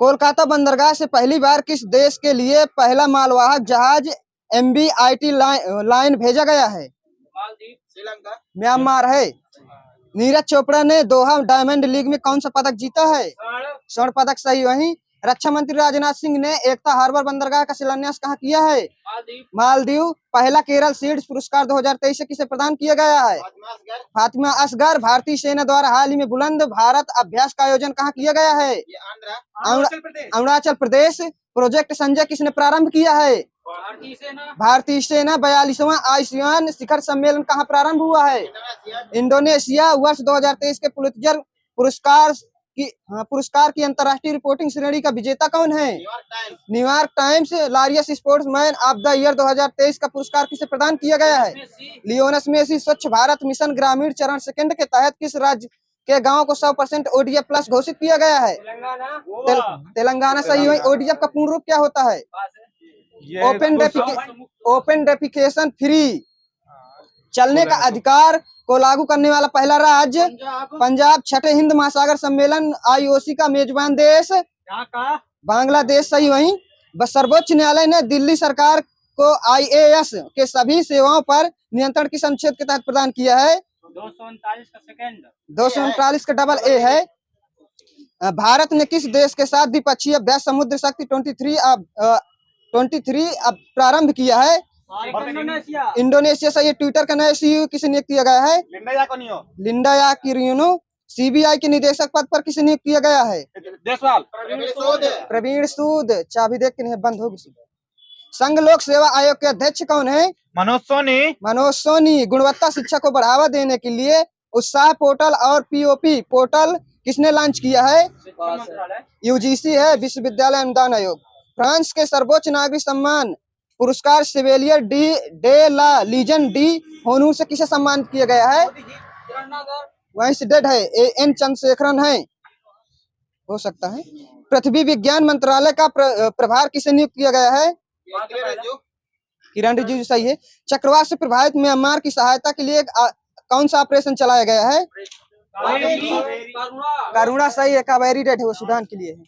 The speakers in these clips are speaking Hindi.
कोलकाता बंदरगाह से पहली बार किस देश के लिए पहला मालवाहक जहाज MBIT लाइन भेजा गया है? मालदीव, श्रीलंका, म्यांमार है। नीरज चोपड़ा ने दोहा डायमंड लीग में कौन सा पदक जीता है? स्वर्ण पदक। सही। वहीं रक्षा मंत्री राजनाथ सिंह ने एकता हार्बर बंदरगाह का शिलान्यास कहाँ किया है? मालदीव। पहला केरल सीड्स पुरस्कार 2023 से किसे प्रदान किया गया है? फातिमा असगर। भारतीय सेना द्वारा हाल ही में बुलंद भारत अभ्यास का आयोजन कहाँ किया गया है? अरुणाचल प्रदेश। प्रोजेक्ट संजय किसने प्रारंभ किया है? भारतीय सेना। 42वां आसियान शिखर सम्मेलन कहाँ प्रारंभ हुआ है? इंडोनेशिया। वर्ष 2023 के पुलित्जर पुरस्कार की अंतर्राष्ट्रीय रिपोर्टिंग श्रेणी का विजेता कौन है? New York Times. Laureus sportsman of the year 2023 का पुरस्कार किसे प्रदान किया गया है? Lionel Messi. Swachh Bharat mission ग्रामीण चरण सेकंड के तहत किस राज्य के गांव को 100% ODF प्लस घोषित किया गया है? तेलंगाना। सही है। ODF का पूर्ण रूप क्या होता है? Open defecation free. चलने का अधिकार को लागू करने वाला पहला राज्य पंजाब। छठे हिंद महासागर सम्मेलन IOC का मेजबान देश बांग्लादेश। सही। वहीं सर्वोच्च न्यायालय ने दिल्ली सरकार को IAS के सभी सेवाओं पर नियंत्रण किस अनुच्छेद के तहत प्रदान किया है? 239 का डबल A है। भारत ने किस देश के साथ द्विपक्षीय अभ्यास समुद्र शक्ति 23 अब प्रारंभ किया है? इंडोनेशिया। सही है। ट्विटर का नया CEO किसे नियुक्त किया गया है? लिंडा याकिरिनो। CBI के निदेशक पद पर किसे नियुक्त किया गया है? प्रवीण सूद। चाबी देख के नहीं बंद होगी। संघ लोक सेवा आयोग के अध्यक्ष कौन है? मनोज सोनी। गुणवत्ता शिक्षा को बढ़ावा देने के लिए उत्साह पोर्टल और POP पोर्टल किसने लॉन्च किया है? UGC है। विश्वविद्यालय अनुदान आयोग। फ्रांस के सर्वोच्च नागरिक सम्मान पुरस्कार Chevalier de la Legion d'Honneur से किसे सम्मानित किया गया है? वहीं से डेड है। AN चंद्रशेखरन है। हो सकता है। पृथ्वी विज्ञान मंत्रालय का प्रभार किसे नियुक्त किया गया है? किरण रिजिजू। सही है। चक्रवात से प्रभावित म्यांमार की सहायता के लिए कौन सा ऑपरेशन चलाया गया है? करुणा। सही है। कावेरी रेड है, वो सूडान के लिए है।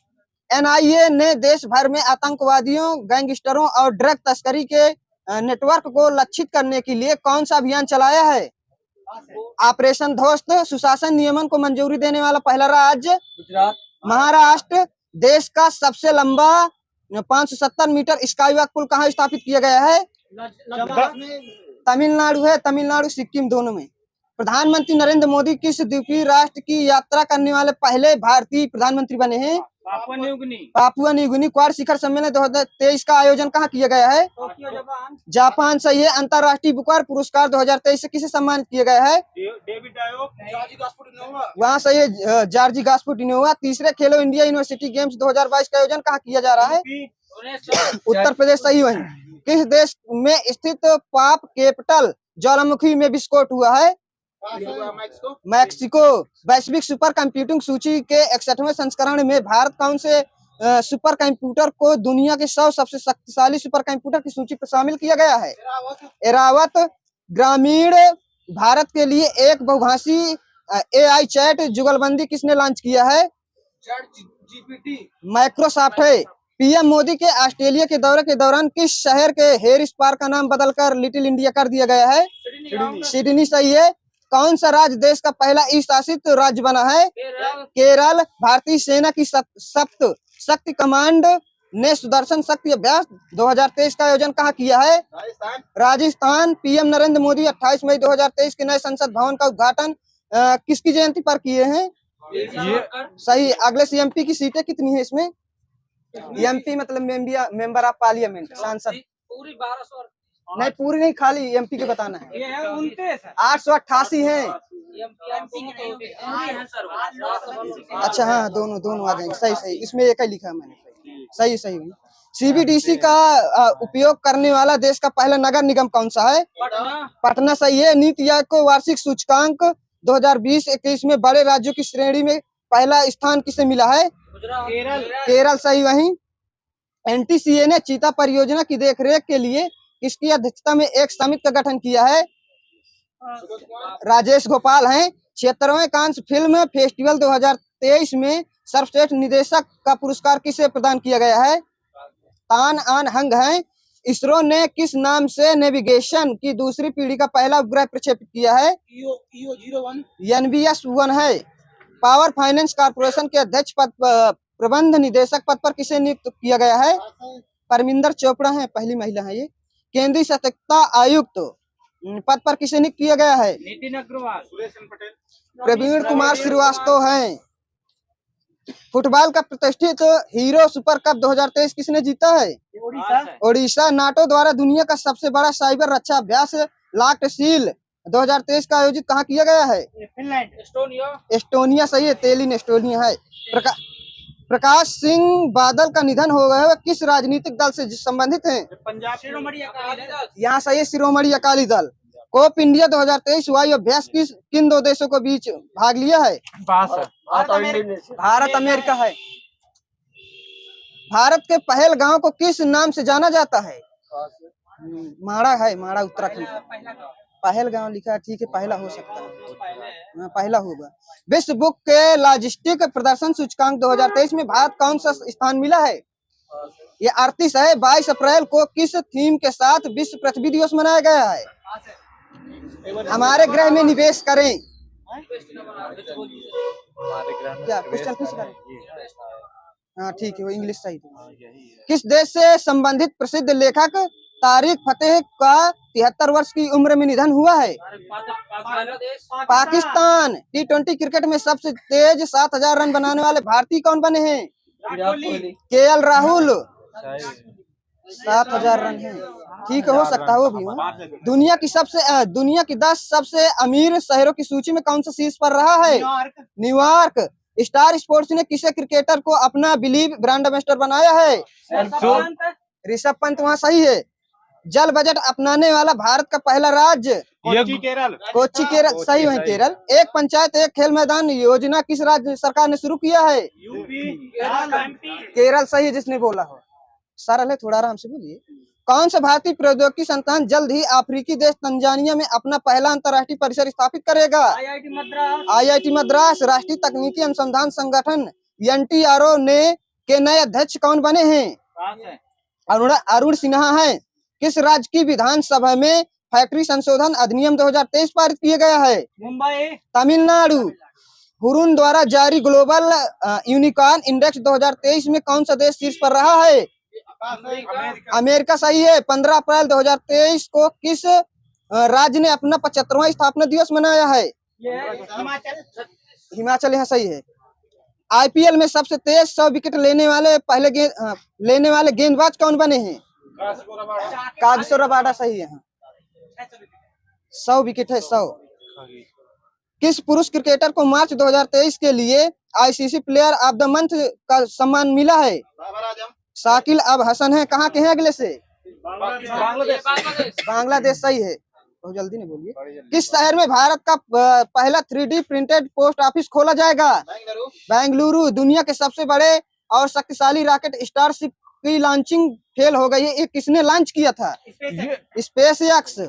NIA ने देश भर में आतंकवादियों, गैंगस्टरों और ड्रग तस्करी के नेटवर्क को लक्षित करने के लिए कौन सा अभियान चलाया है? ऑपरेशन ध्वस्त। सुशासन नियमन को मंजूरी देने वाला पहला राज्य महाराष्ट्र। देश का सबसे लंबा 570 मीटर स्काई वॉक पुल कहाँ स्थापित किया गया है? तमिलनाडु है। तमिलनाडु सिक्किम दोनों में। प्रधानमंत्री नरेंद्र मोदी किस द्वीपीय राष्ट्र की यात्रा करने वाले पहले भारतीय प्रधानमंत्री बने हैं? Papua New Guinea. क्वाड शिखर सम्मेलन 2023 का आयोजन कहाँ किया गया है? जापान। सही है। अंतर्राष्ट्रीय बुकर पुरस्कार 2023 से किसे सम्मानित किया गया है? वहाँ सही है। जॉर्जी गास्पुटिनोवा। तीसरे खेलो इंडिया यूनिवर्सिटी गेम्स 2022 का आयोजन कहाँ किया जा रहा है? उत्तर प्रदेश। सही। वहीं किस देश में स्थित पॉप कैपिटल ज्वालामुखी में विस्फोट हुआ है? मैक्सिको। वैश्विक सुपर कंप्यूटिंग सूची के 61वें संस्करण में भारत कौन से सुपर कंप्यूटर को दुनिया के 100 सबसे शक्तिशाली सुपर कंप्यूटर की सूची पर शामिल किया गया है? एरावत। ग्रामीण भारत के लिए एक बहुभाषी AI चैट जुगलबंदी किसने लॉन्च किया है? माइक्रोसॉफ्ट है। PM मोदी के ऑस्ट्रेलिया के दौरे के दौरान किस शहर के हेरिस पार्क का नाम बदलकर लिटिल इंडिया कर दिया गया है? सिडनी। सही है। कौन सा राज्य देश का पहला शासित राज्य बना है? केरल। भारतीय सेना की सप्त शक्ति कमांड ने सुदर्शन शक्ति अभ्यास 2023 का आयोजन कहाँ किया है? राजस्थान। PM नरेंद्र मोदी 28 मई 2023 के नए संसद भवन का उद्घाटन किसकी जयंती पर किए हैं? सही। अगले CMP की सीटें कितनी है इसमें? MP मतलब मेंबर ऑफ पार्लियामेंट, सांसद। पूरी 1200 नहीं, पूरी नहीं, खाली MP के बताना है। 888 है। अच्छा हाँ, दोनों आ जाएंगे। सही। इसमें एक ही लिखा है मैंने। सही। CBDC का उपयोग करने वाला देश का पहला नगर निगम कौन सा है? पटना। सही है। नीति आयोग को वार्षिक सूचकांक 2020-21 में बड़े राज्यों की श्रेणी में पहला स्थान किसे मिला है? केरल। सही। वहीं NTCA ने चीता परियोजना की देखरेख के लिए किसकी अध्यक्षता में एक समिति का गठन किया है? राजेश गोपाल हैं। 76वें कांस फिल्म फेस्टिवल 2023 में सर्वश्रेष्ठ निदेशक का पुरस्कार किसे प्रदान किया गया है? तान आन हंग हैं। इसरो ने किस नाम से नेविगेशन की दूसरी पीढ़ी का पहला उपग्रह प्रक्षेपित किया है? EO01 NVS-1 है। पावर फाइनेंस कॉर्पोरेशन के अध्यक्ष पद प्रबंध निदेशक पद पर किसे नियुक्त किया गया है? परमिंदर चोपड़ा है, पहली महिला है ये। केंद्रीय सतर्कता आयुक्त पद पर किसे नियुक्त किया गया है? नितिन अग्रवाल, सुरेश पटेल, प्रवीण कुमार श्रीवास्तव हैं। फुटबॉल का प्रतिष्ठित हीरो सुपर कप 2023 किसने जीता है? ओडिशा। नाटो द्वारा दुनिया का सबसे बड़ा साइबर रक्षा अभ्यास लाक्ट सील 2023 का आयोजित कहाँ किया गया है? फिनलैंड, एस्टोनिया, एस्टोनिया सही है, तेलिन एस्टोनिया है। प्रकाश सिंह बादल का निधन हो गया है, किस राजनीतिक दल से संबंधित हैं? पंजाब शिरोमणि अकाली दल, यहाँ सही है, शिरोमणि अकाली दल। कोप इंडिया 2023 वायु अभ्यास किन दो देशों के बीच भाग लिया है? भारत अमेरिका है। भारत के पहलगांव को किस नाम से जाना जाता है? माड़ा है, माड़ा उत्तराखंड का। पहलगांव लिखा है, ठीक है, पहला हो सकता है, पहला होगा। विश्व बुक के लॉजिस्टिक प्रदर्शन सूचकांक 2023 में भारत कौन सा स्थान मिला है? ये 38 है। 22 अप्रैल को किस थीम के साथ विश्व पृथ्वी दिवस मनाया गया है? हमारे ग्रह में निवेश करें। क्या क्वेश्चन फिर से करें? हाँ ठीक है, वो इंग्लिश सही थी। किस देश से संबंधित प्रसिद्ध लेखक तारिक फतेह का 73 वर्ष की उम्र में निधन हुआ है? पाकिस्तान। T20 क्रिकेट में सबसे तेज 7000 रन बनाने वाले भारतीय कौन बने हैं? KL राहुल। 7000 रन है, ठीक है, हो सकता है वो भी हो। दुनिया की 10 सबसे अमीर शहरों की सूची में कौन सा शीर्ष पर रहा है? न्यूयॉर्क। स्टार स्पोर्ट्स ने किसे क्रिकेटर को अपना बिलीव ब्रांड एम्बेसडर बनाया है? ऋषभ पंत। वहाँ सही है। जल बजट अपनाने वाला भारत का पहला राज्य? कोच्चि केरल सही है, केरल। एक पंचायत एक खेल मैदान योजना किस राज्य सरकार ने शुरू किया है? केरल सही है, जिसने बोला हो। सरल है, थोड़ा आराम से बोलिए। कौन सा भारतीय प्रौद्योगिकी संस्थान जल्द ही अफ्रीकी देश तंजानिया में अपना पहला अंतर्राष्ट्रीय परिसर स्थापित करेगा? IIT मद्रास। राष्ट्रीय तकनीकी अनुसंधान संगठन NTRO के नए अध्यक्ष कौन बने हैं? अरुण सिन्हा है। किस राज्य की विधानसभा में फैक्ट्री संशोधन अधिनियम 2023 पारित किया गया है? मुंबई। तमिलनाडु। हुरून द्वारा जारी ग्लोबल यूनिकॉर्न इंडेक्स 2023 में कौन सा देश शीर्ष पर रहा है? अमेरिका सही है। 15 अप्रैल 2023 को किस राज्य ने अपना 75वां स्थापना दिवस मनाया है? हिमाचल यहाँ सही है। IPL में सबसे तेज 100 विकेट लेने वाले गेंदबाज कौन बने हैं? कागिसो रबाडा सही है। 100 विकेट है, 100। किस पुरुष क्रिकेटर को मार्च 2023 के लिए ICC player of the month का सम्मान मिला है? शाकिल अब हसन है। कहाँ के हैं अगले से? बांग्लादेश सही है, बहुत जल्दी नहीं बोलिए। किस शहर में भारत का पहला 3D प्रिंटेड पोस्ट ऑफिस खोला जाएगा? बेंगलुरु। दुनिया के सबसे बड़े और शक्तिशाली रॉकेट स्टारशिप की लॉन्चिंग फेल हो गई है, ये किसने लॉन्च किया था? SpaceX।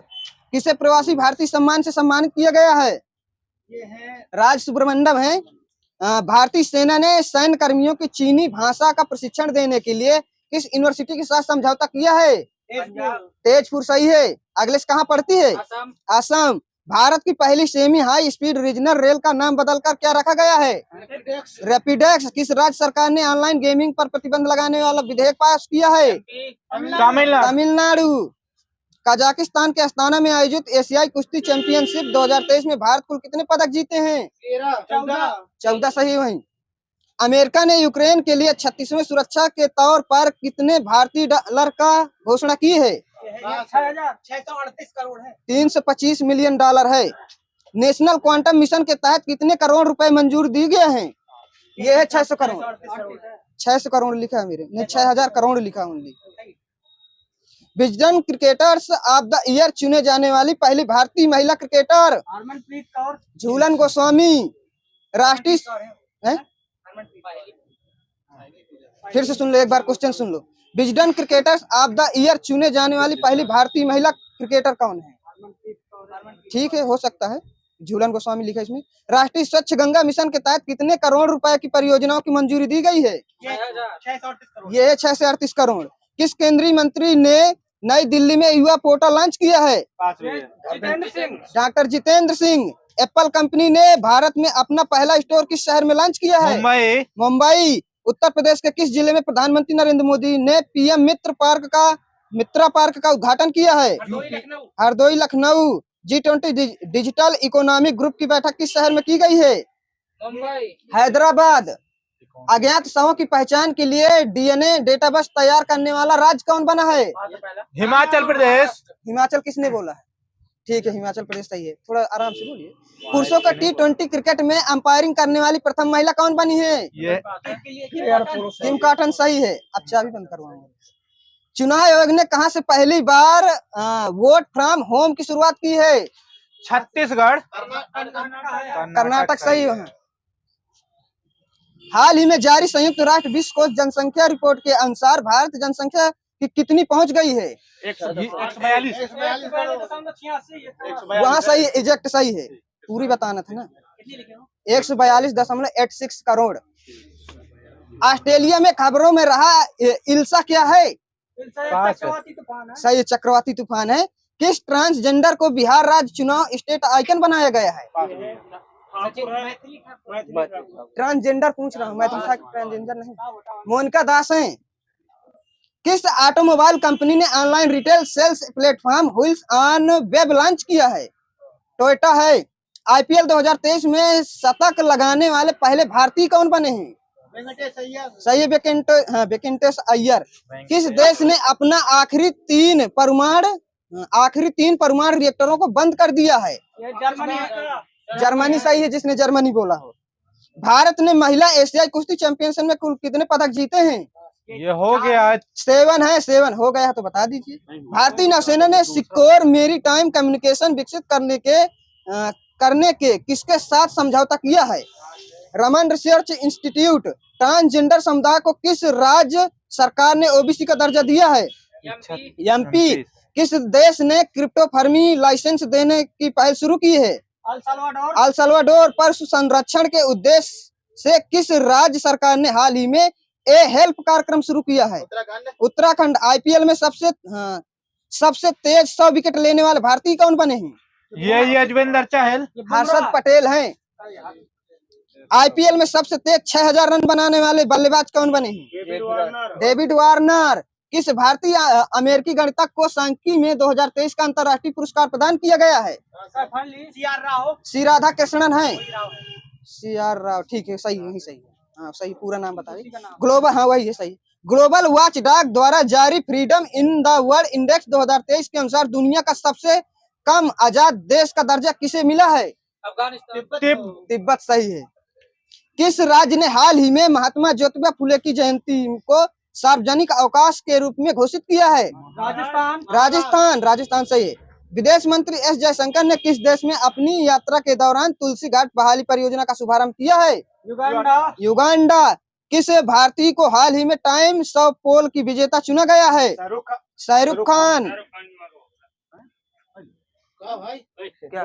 किसे प्रवासी भारतीय सम्मान से सम्मानित किया गया है? राज सुब्रमण्यम है। भारतीय सेना ने सैन्य कर्मियों की चीनी भाषा का प्रशिक्षण देने के लिए किस यूनिवर्सिटी के साथ समझौता किया है? तेजपुर सही है। अगले से कहाँ पड़ती है? असम। भारत की पहली semi high speed regional rail का नाम बदलकर क्या रखा गया है? रैपिडेक्स। किस राज्य सरकार ने ऑनलाइन गेमिंग पर प्रतिबंध लगाने वाला विधेयक पास किया है? तमिलनाडु। कजाकिस्तान के अस्ताना में आयोजित एशियाई कुश्ती चैंपियनशिप 2023 में भारत कुल कितने पदक जीते हैं? 14 सही वहीं। अमेरिका ने यूक्रेन के लिए 36वें सुरक्षा के तौर पर कितने भारतीय डॉलर का घोषणा की है? 638 करोड़ है। 325 मिलियन डॉलर है। नेशनल क्वांटम मिशन के तहत कितने करोड़ रुपए मंजूर दिए गए हैं? ये है 600 करोड़। 600 करोड़ लिखा है मेरे, नहीं 6000 करोड़ लिखा only. Wisden cricketers of the year चुने जाने वाली पहली भारतीय महिला क्रिकेटर? हरमनप्रीत कौर। झूलन गोस्वामी। राष्ट्रीय फिर से सुन लो, एक बार क्वेश्चन सुन लो। Wisden cricketers of the year चुने जाने वाली पहली भारतीय महिला क्रिकेटर कौन है? ठीक है, हो सकता है। झूलन गोस्वामी लिखा है इसमें। राष्ट्रीय स्वच्छ गंगा मिशन के तहत कितने करोड़ रुपए की परियोजनाओं की मंजूरी दी गई है? 638 करोड़। ये है 638 करोड़। किस केंद्रीय मंत्री ने नई दिल्ली में युवा पोर्टल लॉन्च किया है? Jitendra Singh. Doctor Jitendra Singh. Apple company ने भारत में अपना पहला स्टोर किस शहर में लॉन्च किया है? मुंबई। उत्तर प्रदेश के किस जिले में प्रधानमंत्री नरेंद्र मोदी ने पीएम मित्रा पार्क का उद्घाटन किया है? Hardoi Lucknow. G20 digital economic group की बैठक किस शहर में की गई है? मुंबई। हैदराबाद। अज्ञात शवों की पहचान के लिए DNA डेटाबेस तैयार करने वाला राज्य कौन बना है? हिमाचल प्रदेश। हिमाचल किसने बोला है? ठीक है, हिमाचल प्रदेश सही है। थोड़ा आराम से बोलिए। पुरुषों का T20 क्रिकेट में अंपायरिंग करने वाली प्रथम महिला कौन बनी है? किम कॉटन सही है। अब चाबी बंद करवाऊंगा। चुनाव आयोग ने कहां से पहली बार वोट फ्रॉम होम की शुरुआत की है? छत्तीसगढ़। कर्नाटक सही है। हाल ही में जारी संयुक्त राष्ट्र विश्व कोष जनसंख्या रिपोर्ट के अनुसार भारत जनसंख्या की कितनी पहुंच गई है? 142। वहाँ सही है, एग्जैक्ट सही है। पूरी बताना था ना। 142.86 करोड़। ऑस्ट्रेलिया में खबरों में रहा इल्सा क्या है? सही है, चक्रवाती तूफान है। किस ट्रांसजेंडर को बिहार राज्य चुनाव स्टेट आइकन बनाया गया है? ट्रांसजेंडर पूछ रहा हूँ मैं, ट्रांसजेंडर नहीं। मोनिका दास है। किस ऑटोमोबाइल कंपनी ने online retail sales platform wheels on web launch किया है? टोयोटा है। IPL 2023 में शतक लगाने वाले पहले भारतीय कौन बने हैं? सही है, वेंकटेश अय्यर। किस देश ने अपना आखिरी तीन परमाणु रिएक्टरों को बंद कर दिया है? जर्मनी सही है, जिसने जर्मनी बोला हो। भारत ने महिला एशियाई कुश्ती चैंपियनशिप में कुल कितने पदक जीते हैं? ये हो गया 7 हो गया तो बता दीजिए। भारतीय नौसेना ने सिक्योर मेरीटाइम कम्युनिकेशन विकसित करने के किसके साथ समझौता किया है? Raman research institute. ट्रांसजेंडर समुदाय को किस राज्य सरकार ने OBC का दर्जा दिया है? MP। किस देश ने क्रिप्टोफर्मी लाइसेंस देने की पहल शुरू की है? El Salvador. पशु संरक्षण के उद्देश्य से किस राज्य सरकार ने हाल ही में हेल्प कार्यक्रम शुरू किया है? उत्तराखंड। IPL में सबसे तेज 100 विकेट लेने वाले भारतीय कौन बने हैं? ये यजवेंद्र चहल। हर्षद पटेल हैं। IPL में सबसे तेज 6000 रन बनाने वाले बल्लेबाज कौन बने हैं? David Warner. किस भारतीय अमेरिकी गणितज्ञ को सांख्यिकी में 2023 का अंतर्राष्ट्रीय पुरस्कार प्रदान किया गया है? सी राधा कृष्णन है। CR राव, ठीक है, सही है, सही है। हाँ सही, पूरा नाम बताइए। ग्लोबल, हाँ वही है, सही। ग्लोबल वॉच डॉग द्वारा जारी freedom in the world index 2023 के अनुसार दुनिया का सबसे कम आजाद देश का दर्जा किसे मिला है? तिब्बत सही है। किस राज्य ने हाल ही में महात्मा ज्योतिबा फुले की जयंती को सार्वजनिक अवकाश के रूप में घोषित किया है? राजस्थान सही है। विदेश मंत्री S जयशंकर ने किस देश में अपनी यात्रा के दौरान तुलसी घाट बहाली परियोजना का शुभारंभ किया है? युगांडा। किस भारतीय को हाल ही में टाइम्स ऑफ पोल की विजेता चुना गया है? शाहरुख खान। क्या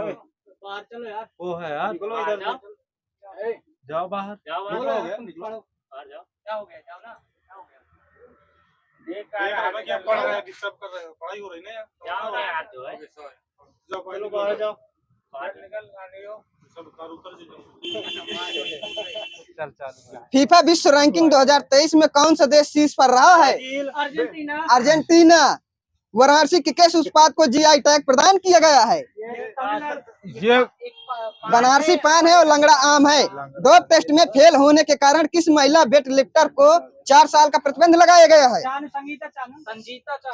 चलो यार, वो है यार, जाओ बाहर। क्या हो गया? जाओ ना। डिस्टर्ब कर रहे हो, पढ़ाई हो रही ना यार। जाओ यार, जो है जाओ पहले बाहर जाओ, बाहर निकल आने हो, सब कार उतर चल। फीफा विश्व रैंकिंग 2023 में कौन सा देश शीर्ष पर रहा है? अर्जेंटीना। वाराणसी के किस उत्पाद को GI टैग प्रदान किया गया है? ये बनारसी पान है और लंगड़ा आम है। डोप टेस्ट में फेल होने के कारण किस महिला वेट लिफ्टर को 4 साल का प्रतिबंध लगाया गया है?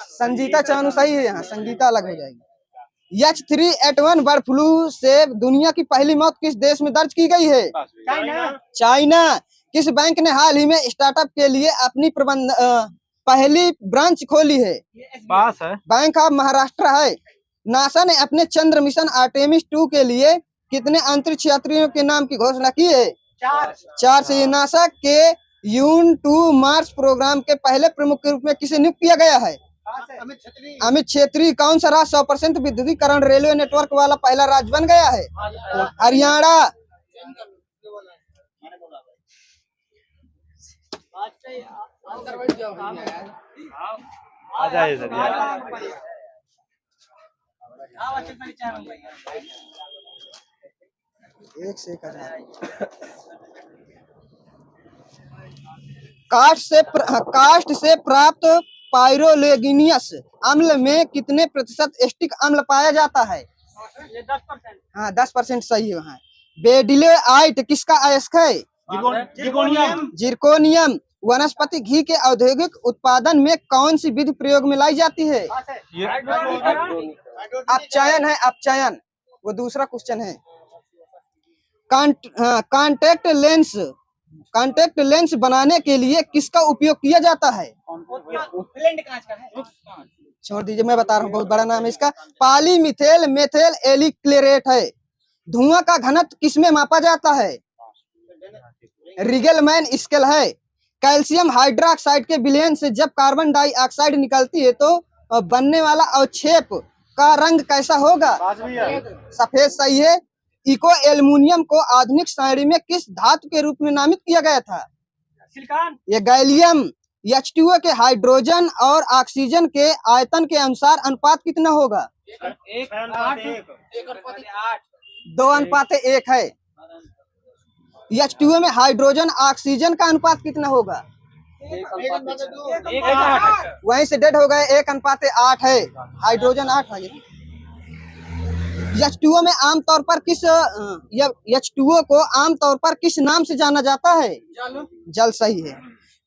संजीता चानू सही है, यहाँ संगीता अलग हो जाएगी। H3N1 बर्ड फ्लू से दुनिया की पहली मौत किस देश में दर्ज की गई है? चाइना। किस बैंक ने हाल ही में स्टार्टअप के लिए अपनी पहली ब्रांच खोली है? पास है। बैंक ऑफ महाराष्ट्र है। नासा ने अपने चंद्र मिशन आर्टेमिस 2 के लिए कितने अंतरिक्ष यात्रियों के नाम की घोषणा की है? 4 से। नासा के यून 2 मार्स प्रोग्राम के पहले प्रमुख के रूप में किसे नियुक्त किया गया है? अमित छेत्री कौन सा राज्य 100% विद्युतीकरण रेलवे नेटवर्क वाला पहला राज्य बन गया है? हरियाणा। आ जाइए सर। एक से 1,000। काष्ठ से प्राप्त पायरोलेगिनियस अम्ल में कितने प्रतिशत एस्टिक अम्ल पाया जाता है? ये 10%। हाँ 10% सही है। बेडिलोआइट किसका अयस्क है? जिरकोनियम। वनस्पति घी के औद्योगिक उत्पादन में कौन सी विधि प्रयोग में लाई जाती है? अपचयन है, अपचयन। वो दूसरा क्वेश्चन है। कांटेक्ट लेंस बनाने के लिए किसका उपयोग किया जाता है? छोड़ दीजिए, मैं बता रहा हूँ, बहुत बड़ा नाम है इसका। पॉलीमिथेल मेथेल एलिक्लेरेट है। धुआं का घनत्व किसमें मापा जाता है? रिगेलमैन स्केल है। कैल्शियम हाइड्रोक्साइड के विलयन से जब कार्बन डाइऑक्साइड निकलती है तो बनने वाला अवक्षेप का रंग कैसा होगा? सफेद सही है। इको एल्युमिनियम को आधुनिक सारणी में किस धातु के रूप में नामित किया गया था? सिलिकॉन। ये गैलियम। H2O के हाइड्रोजन और ऑक्सीजन के आयतन के अनुसार अनुपात कितना होगा? 2:1 है। H2O में हाइड्रोजन ऑक्सीजन का अनुपात कितना होगा? वहीं से डेड हो गए। 1:8 है। हाइड्रोजन 8 है। H2O में आमतौर पर H2O को आमतौर पर किस नाम से जाना जाता है? जल सही है।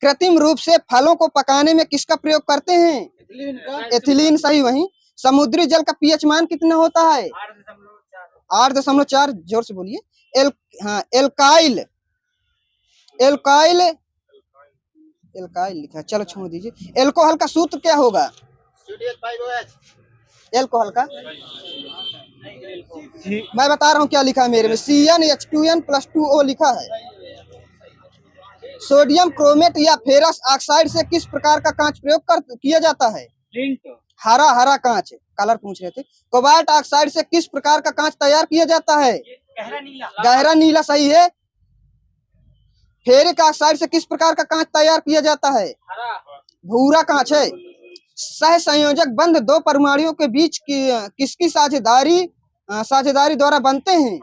कृत्रिम रूप से फलों को पकाने में किसका प्रयोग करते हैं? एथिलीन सही। वहीं समुद्री जल का पीएच मान कितना होता है? 8.4। जोर से बोलिए। एल्काइल लिखा है, चलो छोड़ दीजिए। एल्कोहल का सूत्र क्या होगा? एल्कोहल का मैं बता रहा हूँ क्या लिखा है मेरे में। CnH2n+2O लिखा है। सोडियम क्रोमेट या फेरस ऑक्साइड से किस प्रकार का कांच प्रयोग किया जाता है? हरा कांच। कलर पूछ रहे थे। कोबाल्ट ऑक्साइड से किस प्रकार का कांच तैयार किया जाता है? गहरा नीला सही है। फेरिक ऑक्साइड से किस प्रकार का कांच तैयार किया जाता है? भूरा कांच है। सह संयोजक बंध दो परमाणुओं के बीच किसकी साझेदारी द्वारा बनते हैं?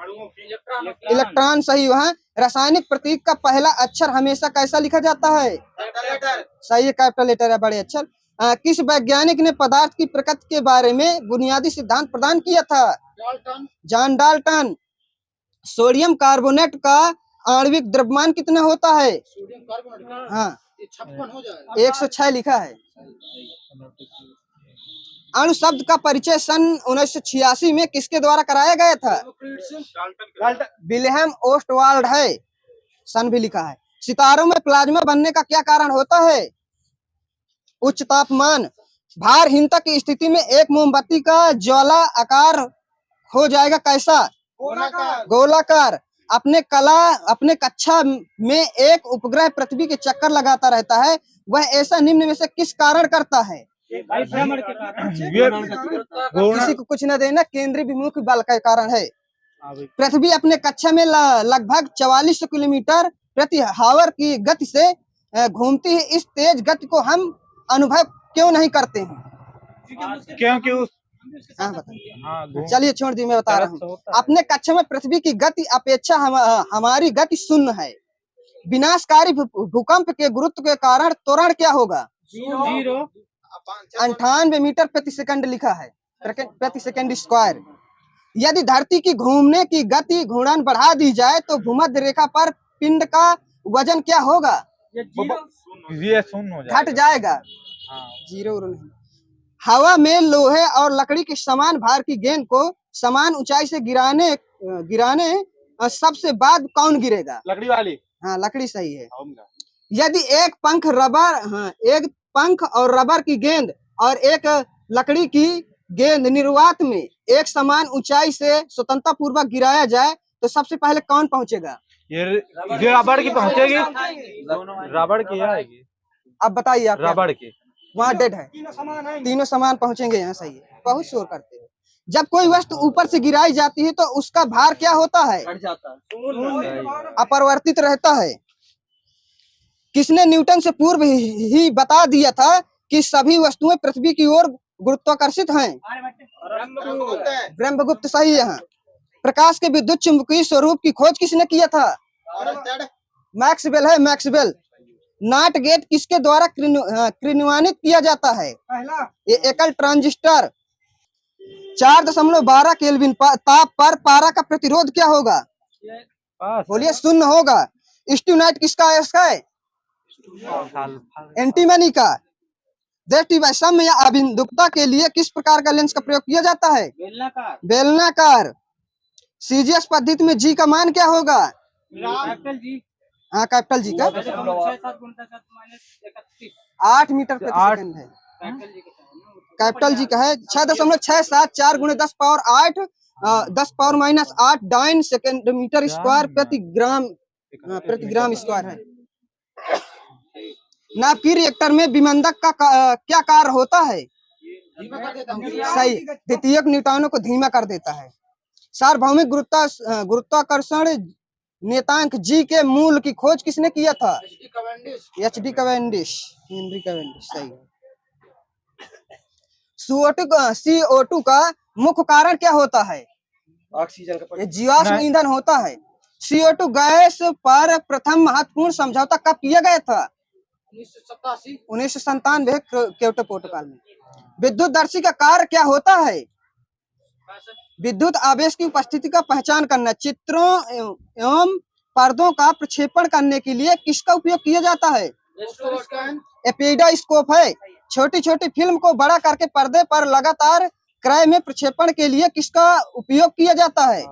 इलेक्ट्रॉन सही। वहाँ रासायनिक प्रतीक का पहला अक्षर हमेशा कैसा लिखा जाता है? सही है, कैपिटल लेटर है, बड़े अक्षर। किस वैज्ञानिक ने पदार्थ की प्रकृति के बारे में बुनियादी सिद्धांत प्रदान किया था? John Dalton. सोडियम कार्बोनेट का आणविक द्रव्यमान कितना होता है? हाँ 106 लिखा है। अणु शब्द का परिचय सन 1986 में किसके द्वारा कराया गया था? विल्हेम ओस्टवाल्ड है। सन भी लिखा है। सितारों में प्लाज्मा बनने का क्या कारण होता है? उच्च तापमान। भारहीनता की स्थिति में एक मोमबत्ती का ज्वाला आकार हो जाएगा कैसा? गोलाकार। अपने कक्षा में एक उपग्रह पृथ्वी के चक्कर लगाता रहता है, वह ऐसा निम्न में से किस कारण करता है? किसी को कुछ न देना, केंद्रीय विमुख बल का कारण है। पृथ्वी अपने कक्षा में लगभग 4400 किलोमीटर प्रति हावर की गति से घूमती है। इस तेज गति को हम अनुभव क्यों नहीं करते हैं? क्योंकि उस चलिए छोड़ दी, मैं बता रहा हूँ। अपने कक्षा में पृथ्वी की गति अपेक्षा हमारी गति शून्य है। विनाशकारी भूकंप के गुरुत्व के कारण त्वरण क्या होगा? 98 मीटर प्रति सेकंड लिखा है, प्रति सेकंड स्क्वायर। यदि धरती की घूमने की गति घूर्णन बढ़ा दी जाए तो भूमध्य रेखा पर पिंड का वजन क्या होगा? घट जाएगा। जीरो नहीं। हवा में लोहे और लकड़ी के समान भार की गेंद को समान ऊंचाई से गिराने सबसे बाद कौन गिरेगा? लकड़ी वाली। हाँ लकड़ी सही है। यदि एक पंख और रबर की गेंद और एक लकड़ी की गेंद निर्वात में एक समान ऊंचाई से स्वतंत्रता पूर्वक गिराया जाए तो सबसे पहले कौन पहुंचेगा? ये रबड़ की पहुंचेगी। रबड़ की आएगी। अब बताइए आप। रबड़ की। वहाँ डेड है। तीनों समान है। तीनों समान पहुंचेंगे यहाँ, सही है। बहुत शोर करते हैं। जब कोई वस्तु ऊपर से गिराई जाती है तो उसका भार क्या होता है? अपरिवर्तित रहता है। किसने न्यूटन से पूर्व ही बता दिया था कि सभी वस्तुएं पृथ्वी की ओर गुरुत्वाकर्षित हैं? ब्रह्मगुप्त, सही है। यहाँ प्रकाश के विद्युत चुंबकीय स्वरूप की खोज किसने किया था? मैक्सवेल है, मैक्सवेल। नाट गेट किसके द्वारा क्रियान्वित किया जाता है? पहला ये एकल ट्रांजिस्टर। 4.12 केल्विन ताप पर पारा का प्रतिरोध क्या होगा? बोलिए, शून्य होगा। स्टूनाइट किसका अयस्क है? एंटीमनी का। दृष्टिवैषम्य या अभिमुखता के लिए किस प्रकार का लेंस का प्रयोग किया जाता है? बेलनाकार। सीजीएस पद्धति में जी का मान क्या होगा? कैपिटल जी हाँ, कैपिटल जी का 8 मीटर प्रति सेकंड है। कैपिटल जी का है 6.674 × 10 power 8 10 power -8 dyne centimetre square प्रति ग्राम स्क्वायर है। नाभिकीय रिएक्टर में विमंदक का क्या कार्य होता है? सही, द्वितीयक न्यूट्रॉनों को धीमा कर देता है। सार्वभौमिक गुरुत्वाकर्षण नियतांक जी के मूल की खोज किसने किया था? एच.डी. कैवेंडिश, हेनरी कैवेंडिश, सही है। CO2 का मुख्य कारण क्या होता है? ऑक्सीजन का जीवाश्म ईंधन होता है। CO2 गैस पर प्रथम महत्वपूर्ण समझौता कब किया गया था? 1997 क्योटो प्रोटोकॉल में। विद्युतदर्शी का कार्य क्या होता है? विद्युत आवेश की उपस्थिति का पहचान करना। चित्रों एवं पर्दों का प्रक्षेपण करने के लिए किसका उपयोग किया जाता है? एपिडास्कोप है। छोटी छोटी फिल्म को बड़ा करके पर्दे पर लगातार क्रय में प्रक्षेपण के लिए किसका उपयोग किया जाता है?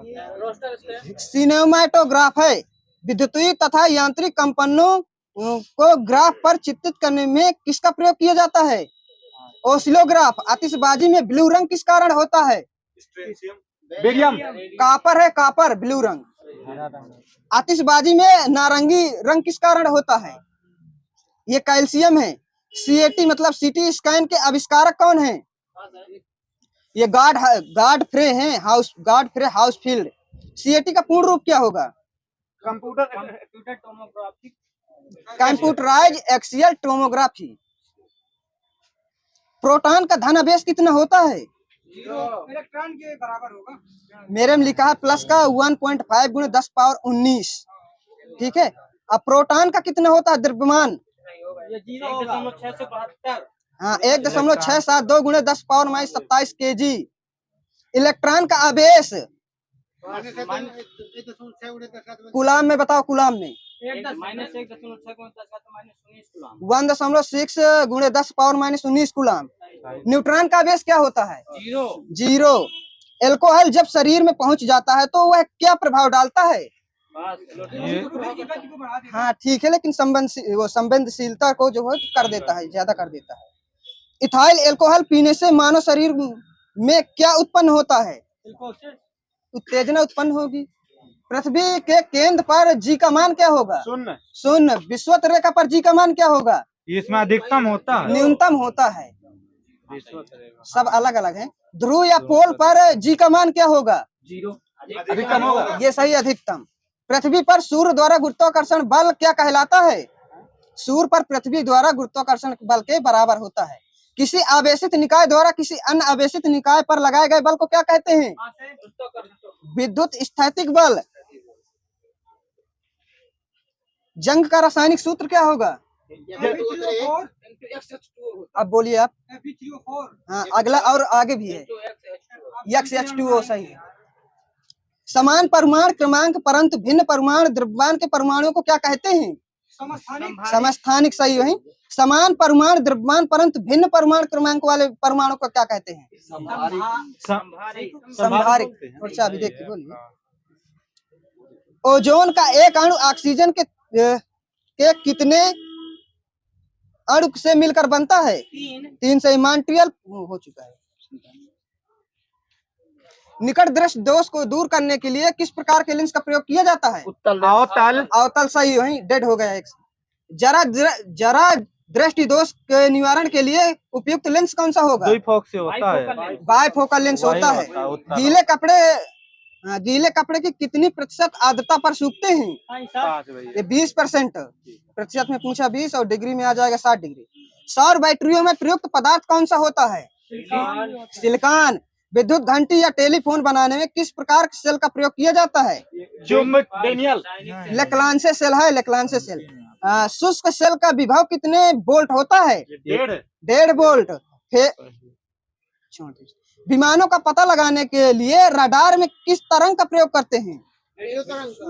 सिनेमैटोग्राफ है। विद्युतीय तथा यांत्रिक कंपनों को ग्राफ पर चित्रित करने में किसका प्रयोग किया जाता है? ओसिलोग्राफ। आतिशबाजी में ब्लू रंग किस कारण होता है? बेरियम। कापर है, कापर, ब्लू रंग। आतिशबाजी में नारंगी रंग किस कारण होता है? ये कैल्शियम है। CAT मतलब सीटी स्कैन के आविष्कारक कौन है? ये गॉडफ्रे हैं, गॉडफ्रे हाउसफील्ड। CAT का पूर्ण रूप क्या होगा? Computerise axial tomography. प्रोटॉन का धन आवेश कितना होता है? इलेक्ट्रॉन के बराबर होगा। मेरे में लिखा है प्लस का 1.5 × 10 पावर 19। ठीक है। अब प्रोटॉन का कितना होता है द्रव्यमान? ये 0.672। हाँ, 1.672 × 10 पावर -27 kg। इलेक्ट्रॉन का आवेश कूलाम में बताओ, कूलाम में। 1.6 × 10 पावर -19 कूलाम। न्यूट्रॉन का आवेश क्या होता है? 0। एल्कोहल जब शरीर में पहुंच जाता है तो वह क्या प्रभाव डालता है? हाँ ठीक है, लेकिन संवेदनशीलता को जो है कर देता है, ज्यादा कर देता है। इथाइल एल्कोहल पीने से मानव शरीर में क्या उत्पन्न होता है? उत्तेजना उत्पन्न होगी। पृथ्वी के केंद्र पर जी का मान क्या होगा? शून्य। विषुवत रेखा पर जी का मान क्या होगा? इसमें अधिकतम होता है, न्यूनतम होता है। सब अलग अलग है। ध्रुव या पोल पर जी का मान क्या होगा? 0। अधिकतम होगा। ये सही, अधिकतम। पृथ्वी पर सूर्य द्वारा गुरुत्वाकर्षण बल क्या कहलाता है? सूर्य पर पृथ्वी द्वारा गुरुत्वाकर्षण बल के बराबर होता है। किसी आवेशित निकाय द्वारा किसी अन्य आवेशित निकाय पर लगाए गए बल को क्या कहते हैं? विद्युत स्थैतिक बल। जंग का रासायनिक सूत्र क्या होगा? अब बोलिए आप। हाँ, अगला और आगे भी है। XH2O, सही है। समान परमाणु क्रमांक परंतु भिन्न परमाणु द्रव्यमान के परमाणुओं को क्या कहते हैं? समस्थानिक, सही है। समान परमाणु द्रव्यमान परंतु भिन्न परमाणु क्रमांक वाले परमाणु को क्या कहते हैं? संभारिक। थोड़ा अभी देख के बोलिए। ओजोन का एक अणु ऑक्सीजन के कितने अणु से मिलकर बनता है? 3 से। मॉन्ट्रियल हो चुका है। निकट दृष्टि दोष को दूर करने के लिए किस प्रकार के लेंस का प्रयोग किया जाता है? अवतल। अवतल, सही है। डेड हो गया एक। जरा दृष्टि दोष के निवारण के लिए उपयुक्त लेंस कौन सा होगा? द्विफोक से होता है। बायफोकल लेंस होता है। गीले कपड़े की कितनी प्रतिशत आर्द्रता पर सूखते हैं? 20% प्रतिशत में पूछा 20 और डिग्री में आ जाएगा 60 डिग्री। सौर बैटरियों में प्रयुक्त पदार्थ कौन सा होता है? सिलिकॉन। विद्युत घंटी या टेलीफोन बनाने में किस प्रकार के सेल का प्रयोग किया जाता है? लेक्लांसे सेल है, लेक्लांसे सेल। शुष्क सेल का विभव कितने वोल्ट होता है? 1.5 वोल्ट। विमानों का पता लगाने के लिए रडार में किस तरंग का प्रयोग करते हैं?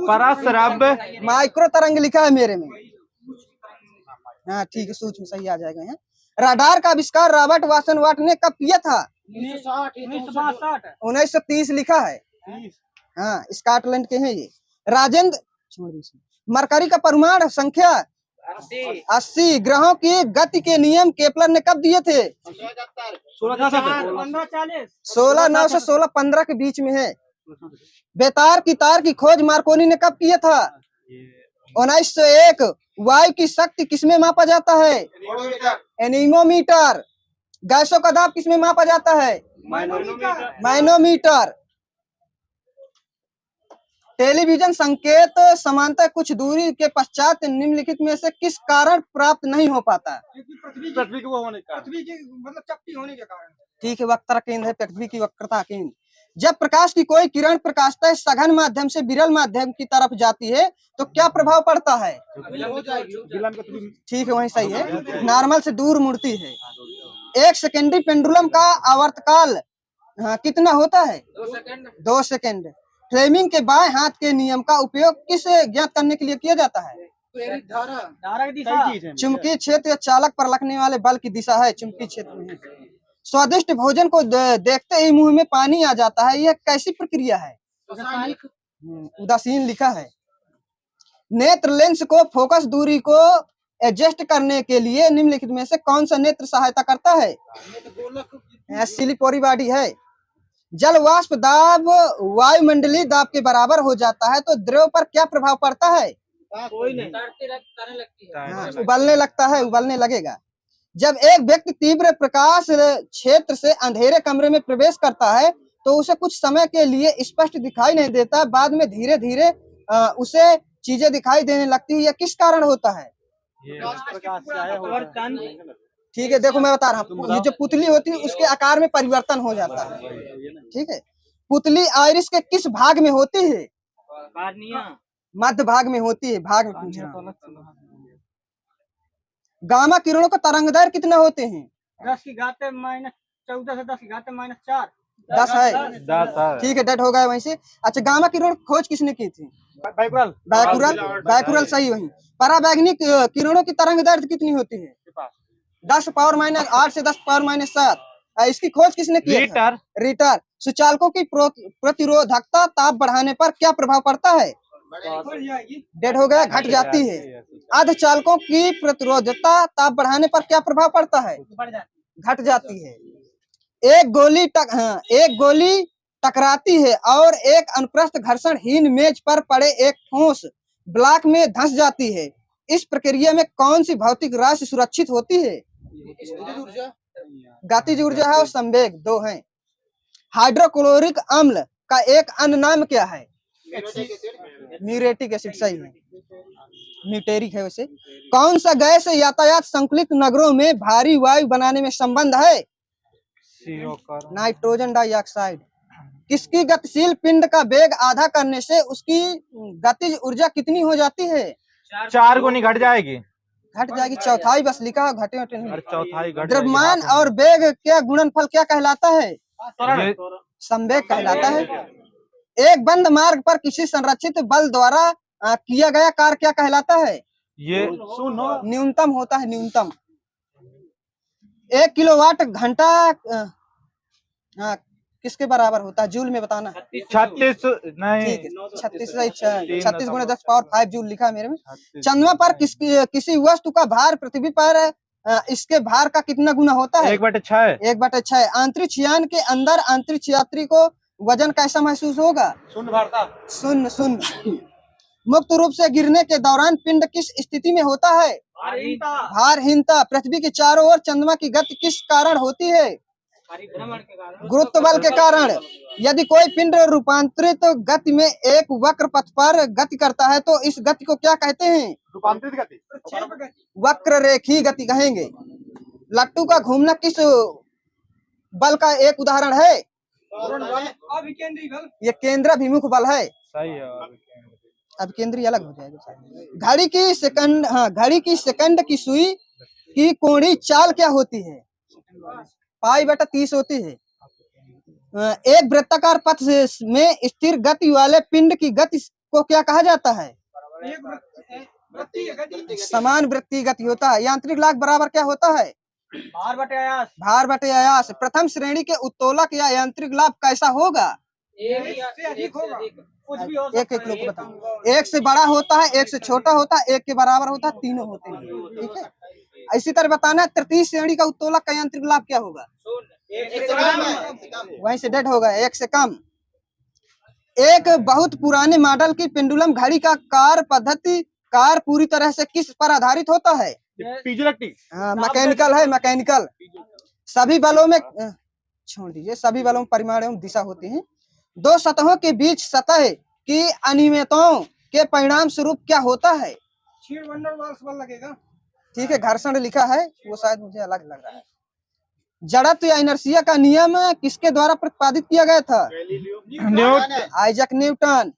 पराश्रव्य। माइक्रो तरंग लिखा है मेरे में। हाँ ठीक है, सूक्ष्म सही आ जाएगा यहाँ। रडार का आविष्कार रॉबर्ट वाटसन वाट ने कब किया था? 1930 लिखा है। हाँ, स्कॉटलैंड के हैं ये। राजेंद्र मरकरी का परमाणु संख्या 80। ग्रहों की गति के नियम केपलर ने कब दिए थे? 16/9/16 के बीच में है। बेतार की तार की खोज मार्कोनी ने कब किया था? 1901। वायु की शक्ति किसमें मापा जाता है? एनीमोमीटर। गैसों का दाब किसमें मापा जाता है? मैनोमीटर। टेलीविजन संकेत समांतर कुछ दूरी के पश्चात निम्नलिखित में से किस कारण प्राप्त नहीं हो पाता? पृथ्वी के मतलब चपटी होने के कारण। ठीक है, वक्रता केंद्र है पृथ्वी की वक्रता केंद्र। जब प्रकाश की कोई किरण प्रकाशतः सघन माध्यम से विरल माध्यम की तरफ जाती है तो क्या प्रभाव पड़ता है? ठीक है, वही सही है। नॉर्मल से दूर मुड़ती है। एक सेकेंडरी पेंडुलम का आवर्तकाल कितना होता है? 2 सेकेंड। फ्लेमिंग के बाएं हाथ के नियम का उपयोग किस ज्ञात करने के लिए किया जाता है? धारा की दिशा। चुंबकीय क्षेत्र या चालक पर लगने वाले बल की दिशा है, चुंबकीय क्षेत्र में है। स्वादिष्ट भोजन को देखते ही मुंह में पानी आ जाता है, यह कैसी प्रक्रिया है? उदासीन लिखा है। नेत्र लेंस को फोकस दूरी को एडजस्ट करने के लिए निम्नलिखित में से कौन सा नेत्र सहायता करता है? सिलिपोरी बॉडी है। जल वाष्प दाब वायुमंडलीय दाब के बराबर हो जाता है तो द्रव पर क्या प्रभाव पड़ता है? उबलने लगता है, उबलने लगेगा। जब एक व्यक्ति तीव्र प्रकाश क्षेत्र से अंधेरे कमरे में प्रवेश करता है तो उसे कुछ समय के लिए स्पष्ट दिखाई नहीं देता, बाद में धीरे धीरे उसे चीजें दिखाई देने लगती है। यह किस कारण होता है? ठीक है, देखो मैं बता रहा हूँ। ये जो पुतली होती है उसके आकार में परिवर्तन हो जाता है। ठीक है, पुतली आइरिस के किस भाग में होती है? मध्य भाग में होती है। भाग में गामा किरणों का तरंग दैर्घ्य कितना होते हैं? 10 की घात -14 से 10 की घात -4। 10 है। 10 ठीक है, डेट हो गया वहीं से। अच्छा, गामा किरणों की खोज किसने की थी? बैकुरल सही। वही पराबैंगनी किरणों की तरंग दैर्घ्य कितनी होती है? 10⁻8 से 10⁻7। इसकी खोज किसने की? रिटर। सुचालकों की प्रतिरोधकता ताप बढ़ाने पर क्या प्रभाव पड़ता है? डेड हो गया, घट जाती है। अर्धचालकों की प्रतिरोधकता ताप बढ़ाने पर क्या प्रभाव पड़ता है? घट जाती है। एक गोली टकराती है और एक अनुप्रस्थ घर्षणहीन मेज पर पड़े एक ठोस ब्लॉक में धंस जाती है। इस प्रक्रिया में कौन सी भौतिक राशि सुरक्षित होती है? गतिज ऊर्जा है और संवेग, 2 हैं। हाइड्रोक्लोरिक अम्ल का एक अन्य नाम क्या है? म्यूरेटिक एसिड सही है। म्यूटेरिक है वैसे। कौन सा गैस यातायात संकुलित नगरों में भारी वायु बनाने में संबंध है? Nitrogen dioxide. किसकी गतिशील पिंड का वेग आधा करने से उसकी गतिज ऊर्जा कितनी हो जाती है? 4 गुनी घट जाएगी। घट जाएगी, चौथाई बस लिखा, घटे घटे नहीं। चौथाई घट। द्रव्यमान और वेग क्या गुणनफल क्या कहलाता है? संवेग कहलाता है। एक बंद मार्ग पर किसी संरक्षित बल द्वारा किया गया कार्य क्या कहलाता है? ये न्यूनतम होता है, न्यूनतम। 1 किलोवाट घंटा किसके बराबर होता है? जूल में बताना। 36 नहीं, 36 गुणे 10 पावर 5 जूल लिखा है मेरे में। चंद्रमा पर किसी वस्तु का भार पृथ्वी पर इसके भार का कितना गुना होता है? 1/6। 1/6। अंतरिक्ष यान के अंदर अंतरिक्ष यात्री को वजन कैसा महसूस होगा? शून्य। शून्य। मुक्त रूप से गिरने के दौरान पिंड किस स्थिति में होता है? भारहीनता। पृथ्वी के चारों ओर चंद्रमा की गति किस कारण होती है? गुरुत्व बल के कारण। यदि कोई पिंड रूपांतरित गति में एक वक्र पथ पर गति करता है तो इस गति को क्या कहते हैं? रूपांतरित गति। वक्र रेखी गति कहेंगे। लट्टू का घूमना किस बल का एक उदाहरण है? अभिकेंद्री बल। ये केंद्राभिमुख बल है। सही है। अब केंद्रीय अलग हो जाएगा। घड़ी की सेकंड की सुई की कोणीय चाल क्या होती है? पाई/30 होती है। एक वृत्ताकार पथ में स्थिर गति वाले पिंड की गति को क्या कहा जाता है? समान वृत्तीय गति होता है। यांत्रिक लाग बराबर क्या होता है? भार/आयास। प्रथम श्रेणी के उत्तोलक या यांत्रिक लाभ कैसा होगा? एक लोग को बताओ। एक से बड़ा होता है, एक से छोटा होता है, एक के बराबर होता है, तीनों होते हैं। ठीक है। इसी तरह बताना है तृतीय श्रेणी का उत्तोलक का यांत्रिक लाभ क्या होगा? वहीं से डेड होगा, एक से कम। एक बहुत पुराने मॉडल की पेंडुलम घड़ी का कार्य पूरी तरह से किस पर आधारित होता है? मैकेनिकल है, मैकेनिकल। सभी बलों में छोड़ दीजिए, सभी बलों में परिमाण एवं दिशा होती है। दो सतहों के बीच सतह की अनियमितताओं के परिणाम स्वरूप क्या होता है? बल लगेगा। ठीक है, घर्षण लिखा है, वो शायद मुझे अलग लग रहा है। जड़त्व या इनर्शिया का नियम किसके द्वारा प्रतिपादित किया गया था? Isaac Newton.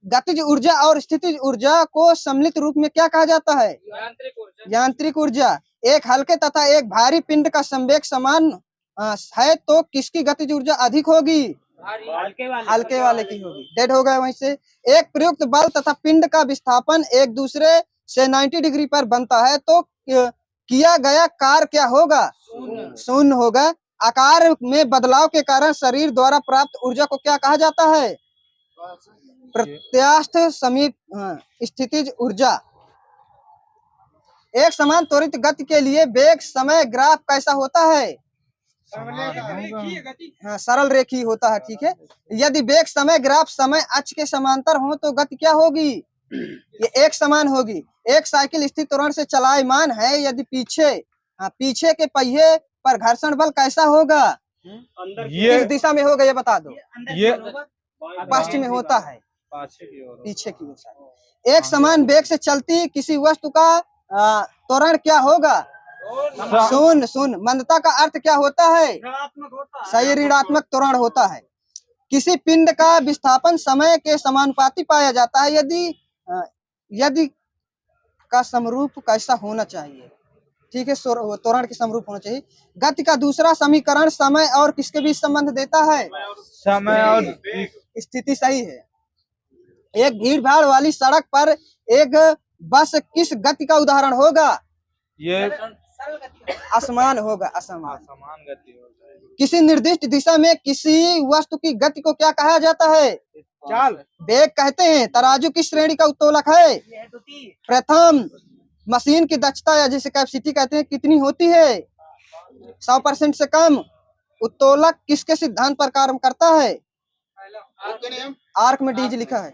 गतिज ऊर्जा और स्थितिज ऊर्जा को सम्मिलित रूप में क्या कहा जाता है? यांत्रिक ऊर्जा। एक हल्के तथा एक भारी पिंड का संवेग समान है तो किसकी गतिज ऊर्जा अधिक होगी? हल्के वाले की होगी। डेड हो गए। वहीं से एक प्रयुक्त बल तथा पिंड का विस्थापन एक दूसरे से 90 डिग्री पर बनता है तो किया गया कार्य क्या होगा? शून्य होगा। आकार में बदलाव के कारण शरीर द्वारा प्राप्त ऊर्जा को क्या कहा जाता है? प्रत्यास्थ समीप स्थितिज ऊर्जा। एक समान त्वरित गति के लिए वेग समय ग्राफ कैसा होता है? सरल रेखी होता है। ठीक है। यदि वेग समय ग्राफ समय अक्ष के समांतर हो तो गति क्या होगी? ये एक समान होगी। एक साइकिल स्थिर त्वरण से चलायमान है, यदि पीछे के पहिए पर घर्षण बल कैसा होगा? किस दिशा में होगा ये बता दो। ये पश्चिम में होता है, पीछे की ओर। एक समान वेग से चलती किसी वस्तु का त्वरण क्या होगा? शून्य। मंदता का अर्थ क्या होता है? सही, ऋणात्मक त्वरण होता है। किसी पिंड का विस्थापन समय के समानुपाती पाया जाता है, यदि का समरूप कैसा होना चाहिए? ठीक है, त्वरण के समरूप होना चाहिए। गति का दूसरा समीकरण समय और किसके बीच संबंध देता है? समय और स्थिति। सही है। एक भीड़ भाड़ वाली सड़क पर एक बस किस गति का उदाहरण होगा? ये असमान होगा, असमान गति होता है। किसी निर्दिष्ट दिशा में किसी वस्तु की गति को क्या कहा जाता है? चाल। वेग कहते हैं। तराजू किस श्रेणी का उत्तोलक है? प्रथम। मशीन की दक्षता या जिसे कैपेसिटी कहते हैं कितनी होती है? 100% से कम। उत्तोलक किसके सिद्धांत पर कार्य करता है? आर्क में डीज लिखा है,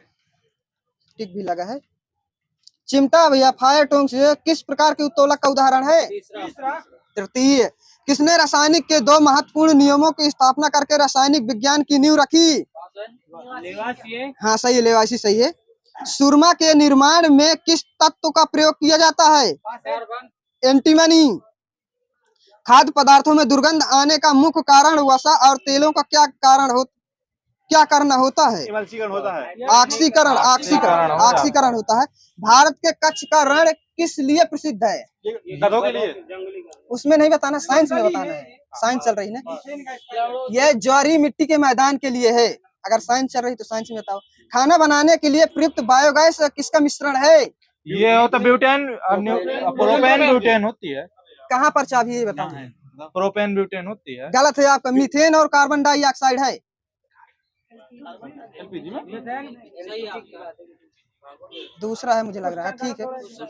टिक भी लगा है। चिमटा या फायर टोंग किस प्रकार के उत्तोलक का उदाहरण है? तृतीय। किसने रासायनिक के दो महत्वपूर्ण नियमों की स्थापना करके रासायनिक विज्ञान की नींव रखी? हाँ सही है, लेवाइसी सही है। सुरमा के निर्माण में किस तत्व का प्रयोग किया जाता है? एंटीमनी। खाद्य पदार्थों में दुर्गंध आने का मुख्य कारण वसा और तेलों का क्या करना होता है? ऑक्सीकरण होता है। भारत के कच्छ का रण किस लिए प्रसिद्ध है? गधों के लिए। उसमें नहीं बताना, साइंस में बताना है। साइंस चल रही ना। यह ज्वारी मिट्टी के मैदान के लिए है। अगर साइंस चल रही तो साइंस में बताओ। खाना बनाने के लिए प्रयुक्त बायोगैस किसका मिश्रण है? ये होता ब्यूटेन, प्रोपेन ब्यूटेन होती है। कहाँ पर चाबी ये बताओ। प्रोपेन ब्यूटेन होती है। गलत है आपका, मीथेन और कार्बन डाइऑक्साइड है। दूसरा है मुझे लग रहा है। ठीक है।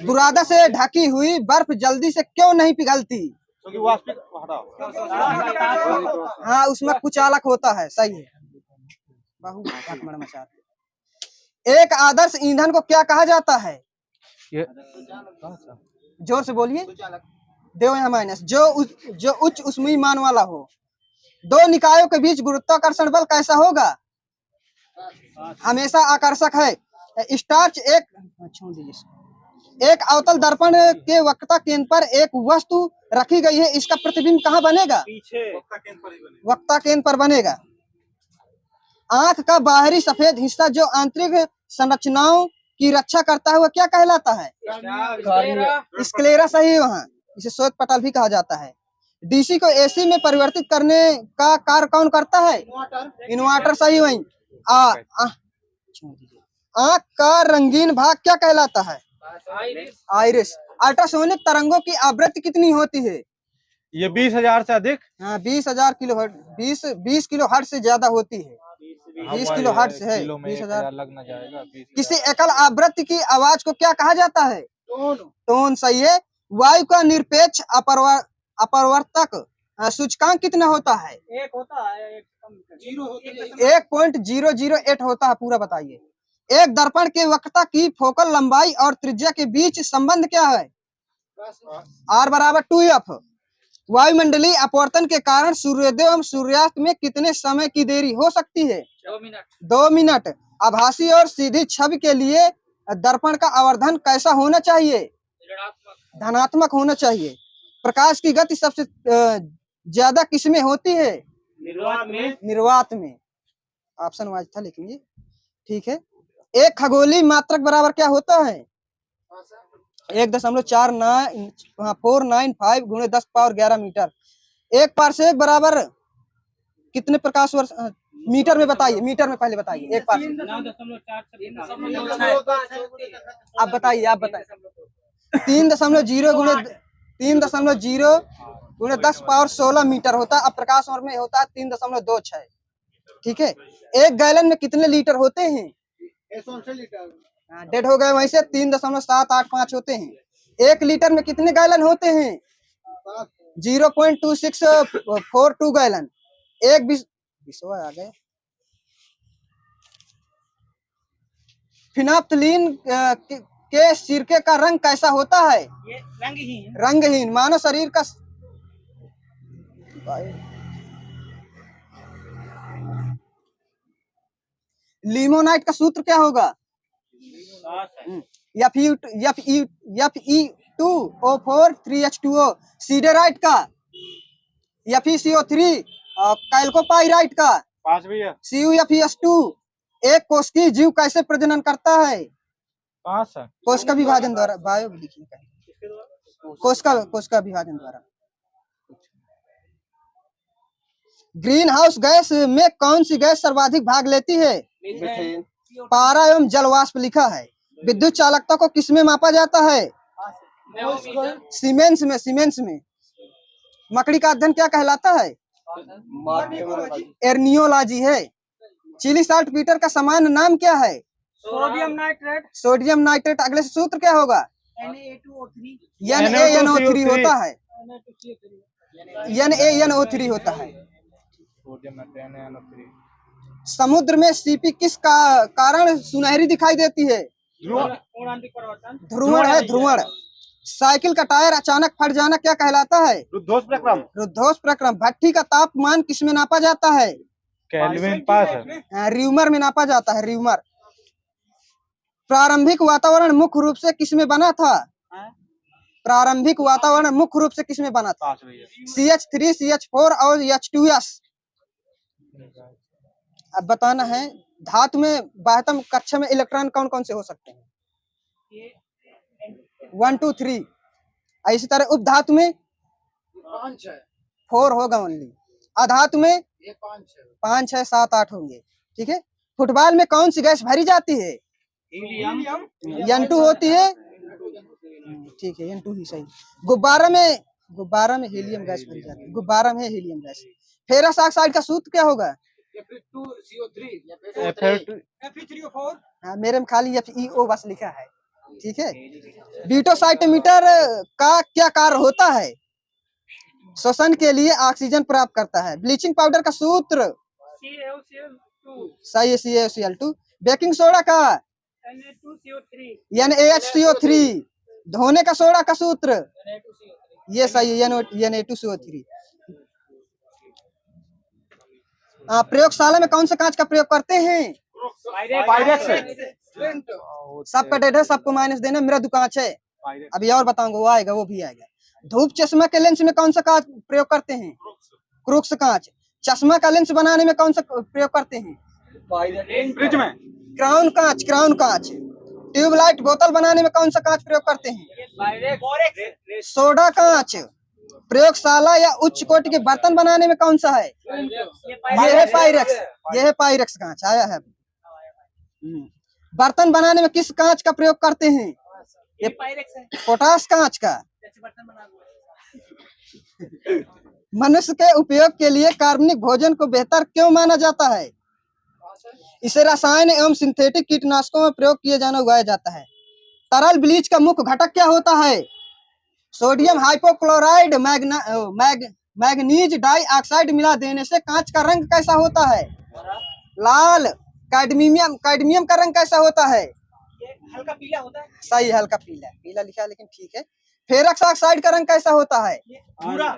बुरादा से ढकी हुई बर्फ जल्दी से क्यों नहीं पिघलती? हाँ, उसमें कुचालक होता है। सही है। एक आदर्श ईंधन को क्या कहा जाता है? ये जोर से बोलिए। देव या माइनस जो उच्च ऊष्मीय वाला हो। दो निकायों के बीच गुरुत्वाकर्षण बल कैसा होगा? हमेशा आकर्षक है। स्टार्च एक अवतल दर्पण के वक्रता केंद्र पर एक वस्तु रखी गई है, इसका प्रतिबिंब कहाँ बनेगा? पीछे वक्ता केंद्र पर बनेगा। आंख का बाहरी सफेद हिस्सा जो आंतरिक संरचनाओं की रक्षा करता है वह क्या कहलाता है? स्क्लेरा सही है वहाँ, इसे श्वेत पटल भी कहा जाता है। डीसी को एसी में परिवर्तित करने का कार्य कौन करता है? इन्वर्टर सही वही। आंख का रंगीन भाग क्या कहलाता है? आइरिस। अल्ट्रासोनिक तरंगों की आवृत्ति कितनी होती है? ये 20,000 से अधिक। हाँ 20,000 किलो हर्ट्ज, 20 किलो हर्ट्ज से ज्यादा होती है। 20 किलो हर्ट्ज है। 20,000 लगना जाएगा। किसी एकल आवृत्ति की आवाज को क्या कहा जाता है? टोन सही है। वायु का निरपेक्ष अपवर्तक सूचकांक कितना होता है? 1.008 होता है। पूरा बताइए। एक दर्पण के वक्रता की फोकल लंबाई और त्रिज्या के बीच संबंध क्या है? R बराबर 2F। वायुमंडलीय अपवर्तन के कारण सूर्योदय एवं सूर्यास्त में कितने समय की देरी हो सकती है? 2 मिनट। आभासी और सीधी छवि के लिए दर्पण का आवर्धन कैसा होना चाहिए? धनात्मक होना चाहिए। प्रकाश की गति सबसे ज्यादा किसमें होती है? निर्वात में। ऑप्शन वाइज था लेकिन ये ठीक है। एक खगोलीय मात्रक बराबर क्या होता है? 1.495 गुणे 10⁻11 मीटर। एक पारसेक बराबर कितने प्रकाश वर्ष मीटर में बताइए? मीटर में पहले बताइए। एक पारसेक आप बताइए। 3.0 गुणे 10⁻16 मीटर होता है। अब प्रकाश वर्ष में होता है 3.26। ठीक है। एक गैलन में कितने लीटर होते हैं? 169 लीटर। डेढ़ हो गए। वहीं से 3.785 होते हैं। 1 लीटर में कितने गैलन होते हैं? 0.2642 गैलन। एक विषवा आ गए। फिनाप्थलीन के सिरके का रंग कैसा होता है? रंगहीन। मानव शरीर का लिमोनाइट का सूत्र क्या होगा? Fe2O4 3H2O। सीडेराइट का FeCO3। कैल्कोपाइराइट का 5 भी है। CuFeS2। एक कोशिकीय जीव कैसे प्रजनन करता है? 5 है। कोशिका विभाजन द्वारा। बायो कोशिका विभाजन द्वारा। ग्रीन हाउस गैस में कौन सी गैस सर्वाधिक भाग लेती है? पारा एवं जलवाष्प लिखा है। विद्युत चालकता को किसमें मापा जाता है? सीमेंस में। मकड़ी का अध्ययन क्या कहलाता है? एर्नियोलॉजी है। चिली साल्ट पीटर का सामान्य नाम क्या है? Sodium nitrate. अगले से सूत्र क्या होगा? NaNO3 होता है। NaNO3 होता है। समुद्र में सीपी किस कारण सुनहरी दिखाई देती है? ध्रुवण है। ध्रुवण। साइकिल का टायर अचानक फट जाना क्या कहलाता है? रुद्धोष प्रक्रम। भट्ठी का तापमान किसमें नापा जाता है? केल्विन पास है। र्यूमर में नापा जाता है। र्यूमर। प्रारंभिक वातावरण मुख्य रूप से किसमें बना था? प्रारंभिक वातावरण मुख्य रूप से किसमें बना था? CH3 CH4 और H2S। अब बताना है धातु में बाह्यतम कक्षा में इलेक्ट्रॉन कौन कौन से हो सकते हैं? 1 2 3। इसी तरह उप धातु में 4 होगा ओनली। अधातु में 5 6 7 8 होंगे। ठीक है। फुटबॉल में कौन सी गैस भरी जाती है? N2 होती है। ठीक है N2 ही सही। गुब्बारा में हीलियम गैस भरी जाती है। गुब्बारा में हीलियम गैस। फेरस ऑक्साइड का सूत्र क्या होगा? Fe3O4। हाँ मेरे में खाली FeO बस लिखा है। ठीक है। बीटोसाइटोमीटर का क्या कार्य होता है? श्वसन के लिए ऑक्सीजन प्राप्त करता है। ब्लीचिंग पाउडर का सूत्र? सही है CaCl2। बेकिंग सोडा का NaHCO3 धोने का सोडा का सूत्र ये सही है, Na2CO3। प्रयोगशाला में कौन सा कांच का प्रयोग करते हैं? पायरेक्स। सबका डेढ़ है, सबको माइनस देना, मेरा दुकान है। अभी और बताऊंगा, वो आएगा, वो भी आएगा। धूप चश्मा के लेंस में कौन सा कांच प्रयोग करते हैं? क्रूक्स कांच। चश्मा का लेंस बनाने में कौन सा प्रयोग करते हैं? फ्रिज में क्राउन कांच, क्राउन कांच। ट्यूबलाइट बोतल बनाने में कौन सा कांच प्रयोग करते हैं? सोडा कांच। प्रयोगशाला या उच्च कोटि के बर्तन बनाने में कौन सा है? ये है पायरेक्स, ये है पायरेक्स कांच आया है। बर्तन बनाने में किस कांच का प्रयोग करते हैं? ये पोटास कांच का। मनुष्य के उपयोग के लिए कार्बनिक भोजन को बेहतर क्यों माना जाता है? इसे रसायन एवं सिंथेटिक कीटनाशकों में प्रयोग किए जाना उगाया जाता है। तरल ब्लीच का मुख्य घटक क्या होता है? सोडियम हाइपोक्लोराइड, मैग्नीज डाइऑक्साइड मिला देने से कांच का रंग कैसा होता है? लाल। कैडमियम का रंग कैसा होता है? हल्का पीला होता है। सही, हल्का पीला। पीला लिखा है लेकिन ठीक है। फेरस ऑक्साइड का रंग कैसा होता है? भूरा।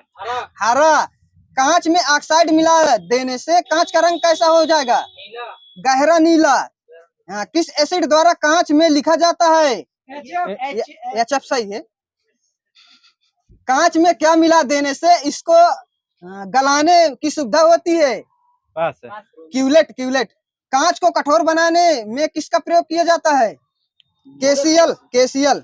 हरा। कांच में ऑक्साइड मिला देने से कांच का रंग कैसा हो जाएगा? गहरा नीला। किस एसिड द्वारा कांच में लिखा जाता है? HF सही है। कांच में क्या मिला देने से इसको गलाने की सुविधा होती है? बस क्यूलेट, क्यूलेट। कांच को कठोर बनाने में किसका प्रयोग किया जाता है? KCl, KCl।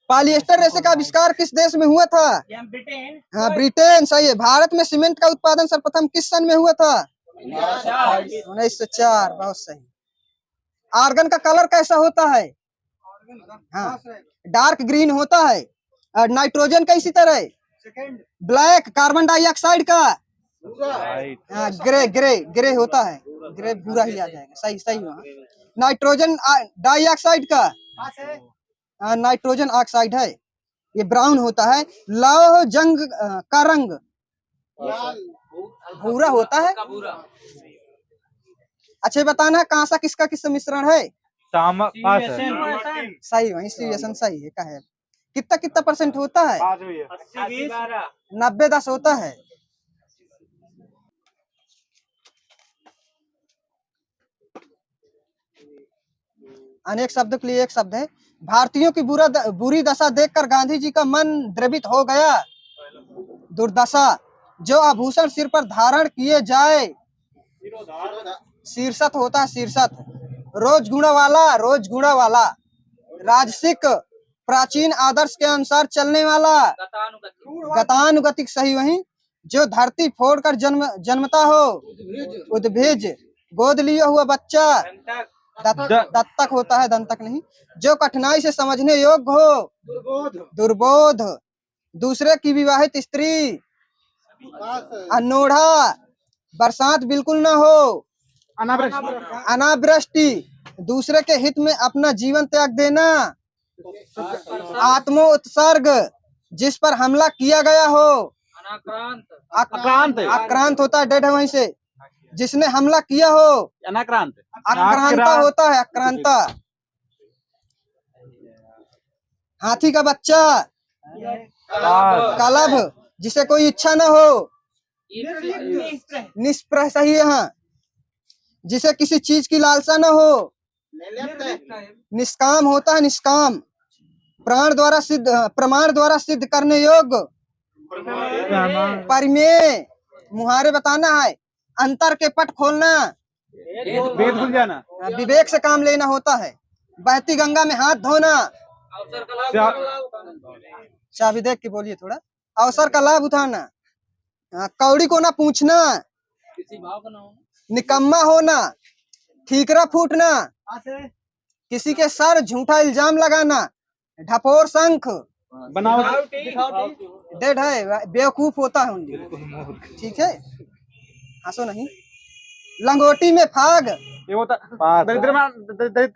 पॉलिएस्टर रेशे का आविष्कार किस देश में हुआ था? ब्रिटेन। हाँ, ब्रिटेन सही है। भारत में सीमेंट का उत्पादन सर्वप्रथम किस सन में हुआ था? 1904, बहुत सही। आर्गन का कलर कैसा होता है? हाँ, डार्क ग्रीन होता है। और नाइट्रोजन का इसी तरह ब्लैक। कार्बन डाइऑक्साइड का हाँ, ग्रे, ग्रे, ग्रे होता है। ग्रे भूरा ही आ जाएगा। सही, सही वहाँ। नाइट्रोजन डाइऑक्साइड का नाइट्रोजन ऑक्साइड है, ये ब्राउन होता है। लौह जंग का रंग भूरा होता है। अच्छा बताना है कांसा किसका किसका मिश्रण है? सही वही, सीविएशन सही है। का है कितना कितना परसेंट होता है? 90-10 होता है। अनेक शब्दों के लिए एक शब्द है। भारतीयों की बुरी दशा देखकर गांधी जी का मन द्रवित हो गया। दुर्दशा। जो आभूषण सिर पर धारण किए जाए शीर्षत होता है, शीर्षत। रोज गुणा वाला, रोज गुणा वाला। राजसिक। प्राचीन आदर्श के अनुसार चलने वाला। गतानुगतिक सही वही। जो धरती फोड़कर जन्मता हो उद्भिज। गोद लिया हुआ बच्चा दत्तक होता है, दंतक नहीं। जो कठिनाई से समझने योग्य हो दुर्बोध। दूसरे की विवाहित स्त्री अनोढ़ा। बरसात बिल्कुल ना हो अनावृष्टि। दूसरे के हित में अपना जीवन त्याग देना। आत्मो उत्सर्ग। जिस पर हमला किया गया हो आक्रांत होता है, डेढ़ वहीं से। जिसने हमला किया हो आक्रांता होता है, आक्रांता। हाथी का बच्चा कलभ। जिसे कोई इच्छा न हो निष्प्रह सही है। यहाँ जिसे किसी चीज की लालसा न हो निष्काम होता है, निष्काम। प्रमाण द्वारा सिद्ध करने योग्य परिमेय। मुहारे बताना है। अंतर के पट खोलना, वेद भूल जाना। विवेक से काम लेना होता है। बहती गंगा में हाथ धोना। चाबी देख के बोलिए थोड़ा। अवसर का लाभ उठाना। कौड़ी को ना पूछना। निकम्मा होना। ठीकरा फूटना। किसी के सर झूठा इल्जाम लगाना। ढपोर शंख डेढ़ है, बेवकूफ होता है उनकी। ठीक है, हंसो नहीं। लंगोटी में फाग। दरिद्र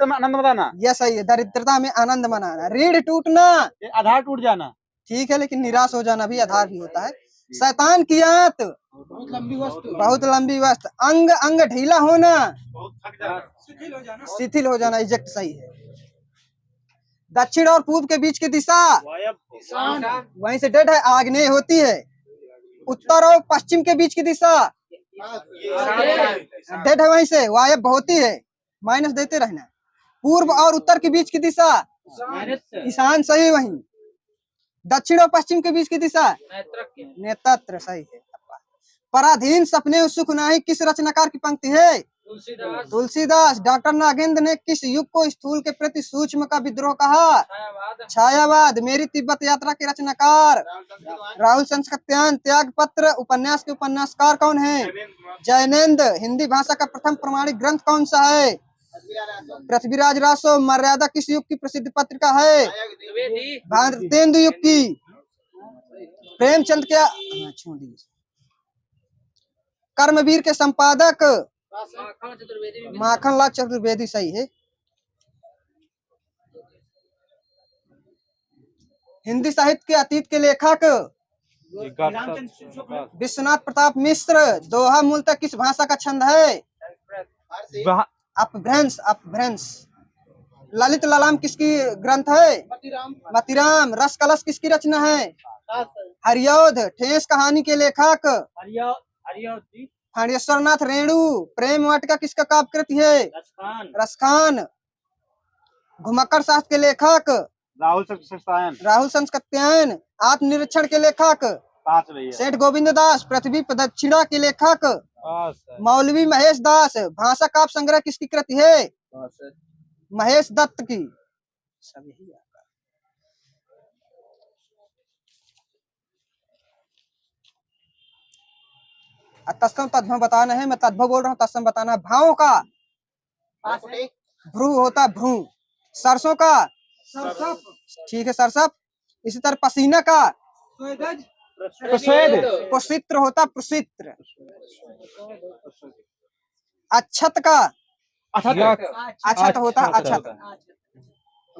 में आनंद मनाना। यह सही है, दरिद्रता में आनंद मनाना। रीढ़ टूटना, आधार टूट जाना। ठीक है, लेकिन निराश हो जाना भी आधार भी होता है। शैतान की आंत, बहुत लंबी वस्तु, बहुत लंबी वस्तु, अंग अंग ढीला होना, बहुत थक जाना, शिथिल हो जाना, शिथिल हो जाना, इजेक्ट सही है। दक्षिण और पूर्व के बीच की दिशा, वायब, ईशान, वहीं से डेड है, आग्नेय होती है। उत्तर और पश्चिम के बीच की दिशा, डेड है, वहीं से वायब होती है, माइनस देते रहना। पूर्व और उत्तर के बीच की दिशा, ईशान सही। वहीं दक्षिण और पश्चिम के बीच की दिशा, नेतृत्व सही है। पराधीन सपने सुख नाही किस रचनाकार की पंक्ति है? तुलसीदास। डॉक्टर नागेंद्र ने किस युग को स्थूल के प्रति सूक्ष्म का विद्रोह कहा? छायावाद। मेरी तिब्बत यात्रा के रचनाकार राहुल संस्कृत्यान। त्याग पत्र उपन्यास के उपन्यासकार कौन है? जैनेन्द्र। हिंदी भाषा का प्रथम प्रमाणिक ग्रंथ कौन सा है? पृथ्वीराज रासो। मर्यादा किस युग की प्रसिद्ध पत्रिका है? भारतेंदु युग की। प्रेमचंद क्या कर्मवीर के संपादक? माखनलाल चतुर्वेदी सही है। हिंदी साहित्य के अतीत के लेखक? विश्वनाथ प्रताप मिश्र। दोहा मूलतः किस भाषा का छंद है? अपभ्रंश। अपभ्रंश। ललित ललाम किसकी ग्रंथ है? मतिराम। रस कलश किसकी रचना है? हरिऔध। ठेस कहानी के लेखक? फणेश्वरनाथ रेणु। प्रेम वाटिका किसका काव्य कृति है? रसखान। घुमक्कड़ शास्त्र के लेखक? राहुल संस्कृत्यायन। आत्मनिरीक्षण के लेखक? सेठ गोविंद दास। पृथ्वी प्रदक्षिणा के लेखक? मौलवी महेश दास। भाषा काव्य संग्रह किसकी कृति है? महेश दत्त की। सब यही है। तत्सम तद्भव बताना है, मैं तद्भव बोल रहा हूँ, तत्सम बताना है। भावों का भ्रू होता है, भ्रू। सरसों का ठीक है, सरसप। इसी तरह पसीना का पुष्पित्र होता, पुष्पित्र। अक्षत का अक्षत होता, अक्षत।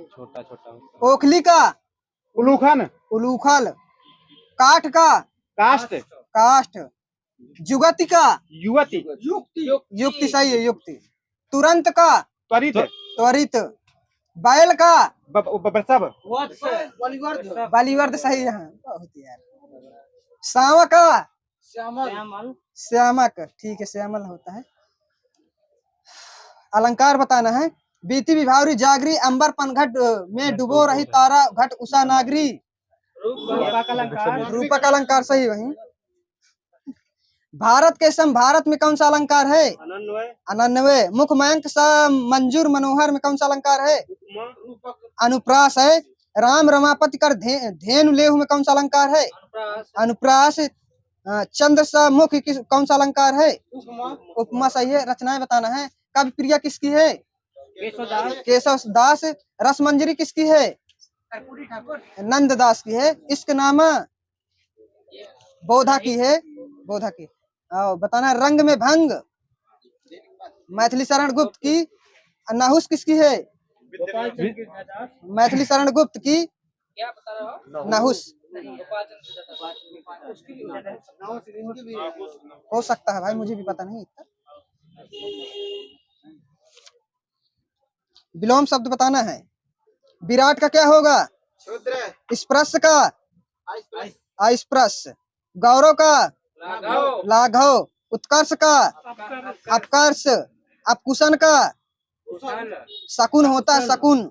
छोटा छोटा। ओखली का उलूखन। उलूखल। काठ का काष्ठ। काष्ठ। जुगति का युवती। युक्ति सही है, युक्ति। तुरंत का त्वरित। त्वरित। बैल का बलिवर्द सही है। बहुत यार। सांवा का श्यामक ठीक है, श्यामल होता है। अलंकार बताना है। बीती विभावरी जागरी अंबर पनघट में डुबो रही तारा घट उषा नागरी। रूपक अलंकार सही। वही भारत के सम भारत में कौन सा अलंकार है? अनन्वय। मुख मयंक सा मंजूर मनोहर में कौन सा अलंकार है? अनुप्रास है। राम रमापति कर धेनु लेहु में कौन सा अलंकार है? अनुप्रास। चंद्र सा मुख कौन सा अलंकार है? उपमा सही है। रचनाएं बताना है। कवि प्रिया किसकी है? केशव दास। रसमंजरी किसकी है? नंद दास की है। इश्क नामा बोधा की है, बोधा की। बताना रंग में भंग मैथिली शरण गुप्त की। नाहुस किसकी है? मैथिली शरण गुप्त की नाहुस। हो सकता है भाई, मुझे भी पता नहीं इतना। विलोम शब्द बताना है। विराट का क्या होगा? स्पर्श का अस्पर्श। गौरव का लाघव। उत्कर्ष का अपकर्ष। अपकुशन का शकुन होता है, शकुन।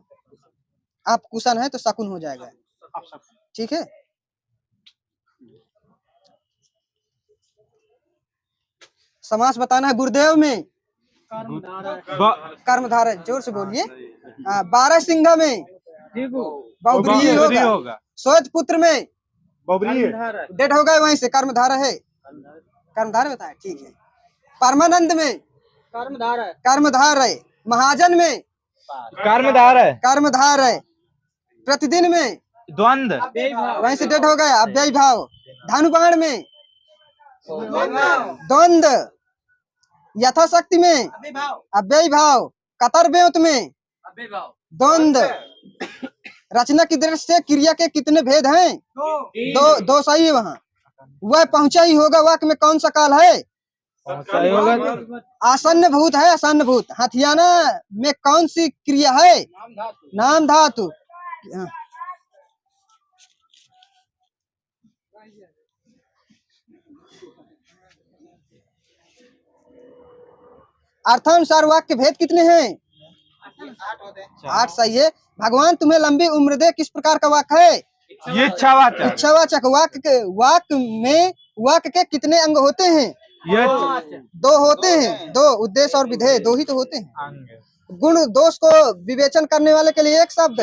अपकुशन है तो शकुन हो जाएगा, ठीक है। समास बताना है। गुरुदेव में कर्मधारय, जोर से बोलिए। 12 सिंह में बहुब्रीहि होगा। श्वेत पुत्र में डेट हो गए, वहीं से कर्मधारय है। कर्मधारय बताया, ठीक है। परमानंद में कर्मधारय। महाजन में कर्मधारय। प्रतिदिन में द्वंद, वहीं से डेट हो गया, अव्ययी भाव। धनुबाण में द्वंद। यथाशक्ति में अव्ययी भाव। कतर ब्योत में द्वंद। रचना की दृष्टि से क्रिया के कितने भेद हैं? दो सही है वहाँ। वह पहुंचा ही होगा वाक्य में कौन सा काल है? सही होगा। आसन्न भूत है, आसन्न भूत। हथियाना में कौन सी क्रिया है? नाम धातु। अर्थानुसार वाक्य भेद कितने हैं? 8 सही है। भगवान तुम्हें लंबी उम्र दे किस प्रकार का वाक्य है? ये इच्छावाचक। इच्छावाचक। वाक्य में वाक्य के कितने अंग होते हैं? ये 2 होते हैं। 2 उद्देश्य और विधेय 2 ही तो होते हैं। अंग। गुण दोष को विवेचन करने वाले के लिए एक शब्द।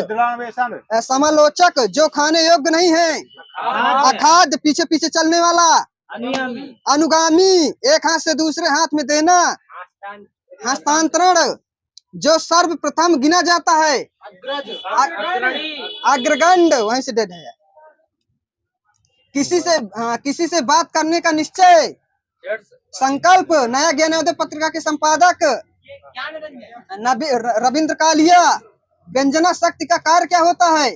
समालोचक जो खाने योग्य नहीं है। अखाद्य पीछे पीछे चलने वाला। अनुगामी एक हाथ से दूसरे हाथ में देना। हस्तांतरण जो सर्वप्रथम गिना जाता है। अग्रगण्य वहीं से डेड है। किसी से बात करने का निश्चय। संकल्प नया ज्ञानोदय पत्रिका के संपादक रविंद्र कालिया। व्यंजना शक्ति का कार्य क्या होता है?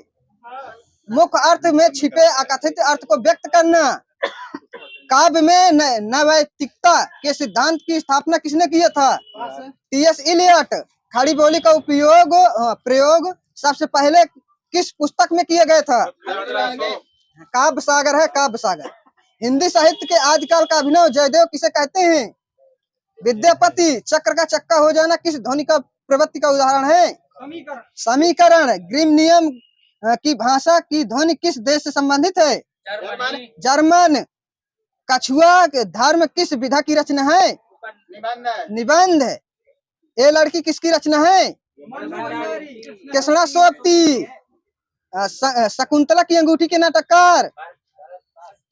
मुख्य अर्थ में छिपे अकथित अर्थ को व्यक्त करना। काव्य में नैतिकता के सिद्धांत की स्थापना किसने किया था? टी.एस. इलियट। खड़ी बोली का प्रयोग सबसे पहले किस पुस्तक में किया गया था? काव्य सागर है, काव्य सागर। हिंदी साहित्य के आदिकाल का अभिनव जयदेव किसे कहते हैं? विद्यापति। चक्र का चक्का हो जाना किस ध्वनि का प्रवृत्ति का उदाहरण है? समीकरण। ग्रीम नियम की भाषा की ध्वनि किस देश से संबंधित है? जर्मन। कछुआ धर्म किस विधा की रचना है? निबंध। ये लड़की किसकी रचना है? कृष्णा सोप्ती। शकुंतला की अंगूठी के नाटककार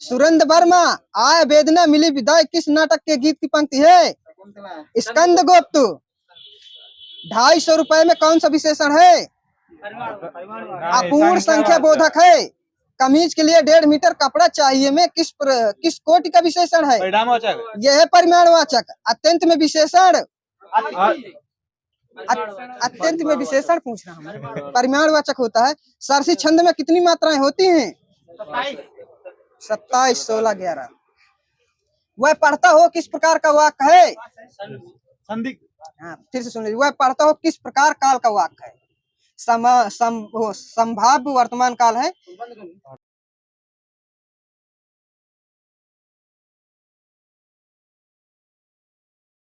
सुरेंद्र वर्मा। आय वेदना मिली विदाई किस नाटक के गीत की पंक्ति है? स्कंद गुप्त। 250 रुपए में कौन सा विशेषण है? अपूर्ण संख्या बोधक है। कमीज के लिए 1.5 मीटर कपड़ा चाहिए में किस कोटि का विशेषण है? यह है परिमाणवाचक। अत्यंत में विशेषण। अत्यंत में विशेषण पूछ रहा हूँ। परिमाणवाचक होता है। सरसी छंद में कितनी मात्राएं होती हैं? 27, 16, 11। वह पढ़ता हो किस प्रकार का वाक्य है? संधि। हाँ, फिर से सुन लीजिए। वह पढ़ता हो किस प्रकार काल का वाक्य है? संभाव्य वर्तमान काल है।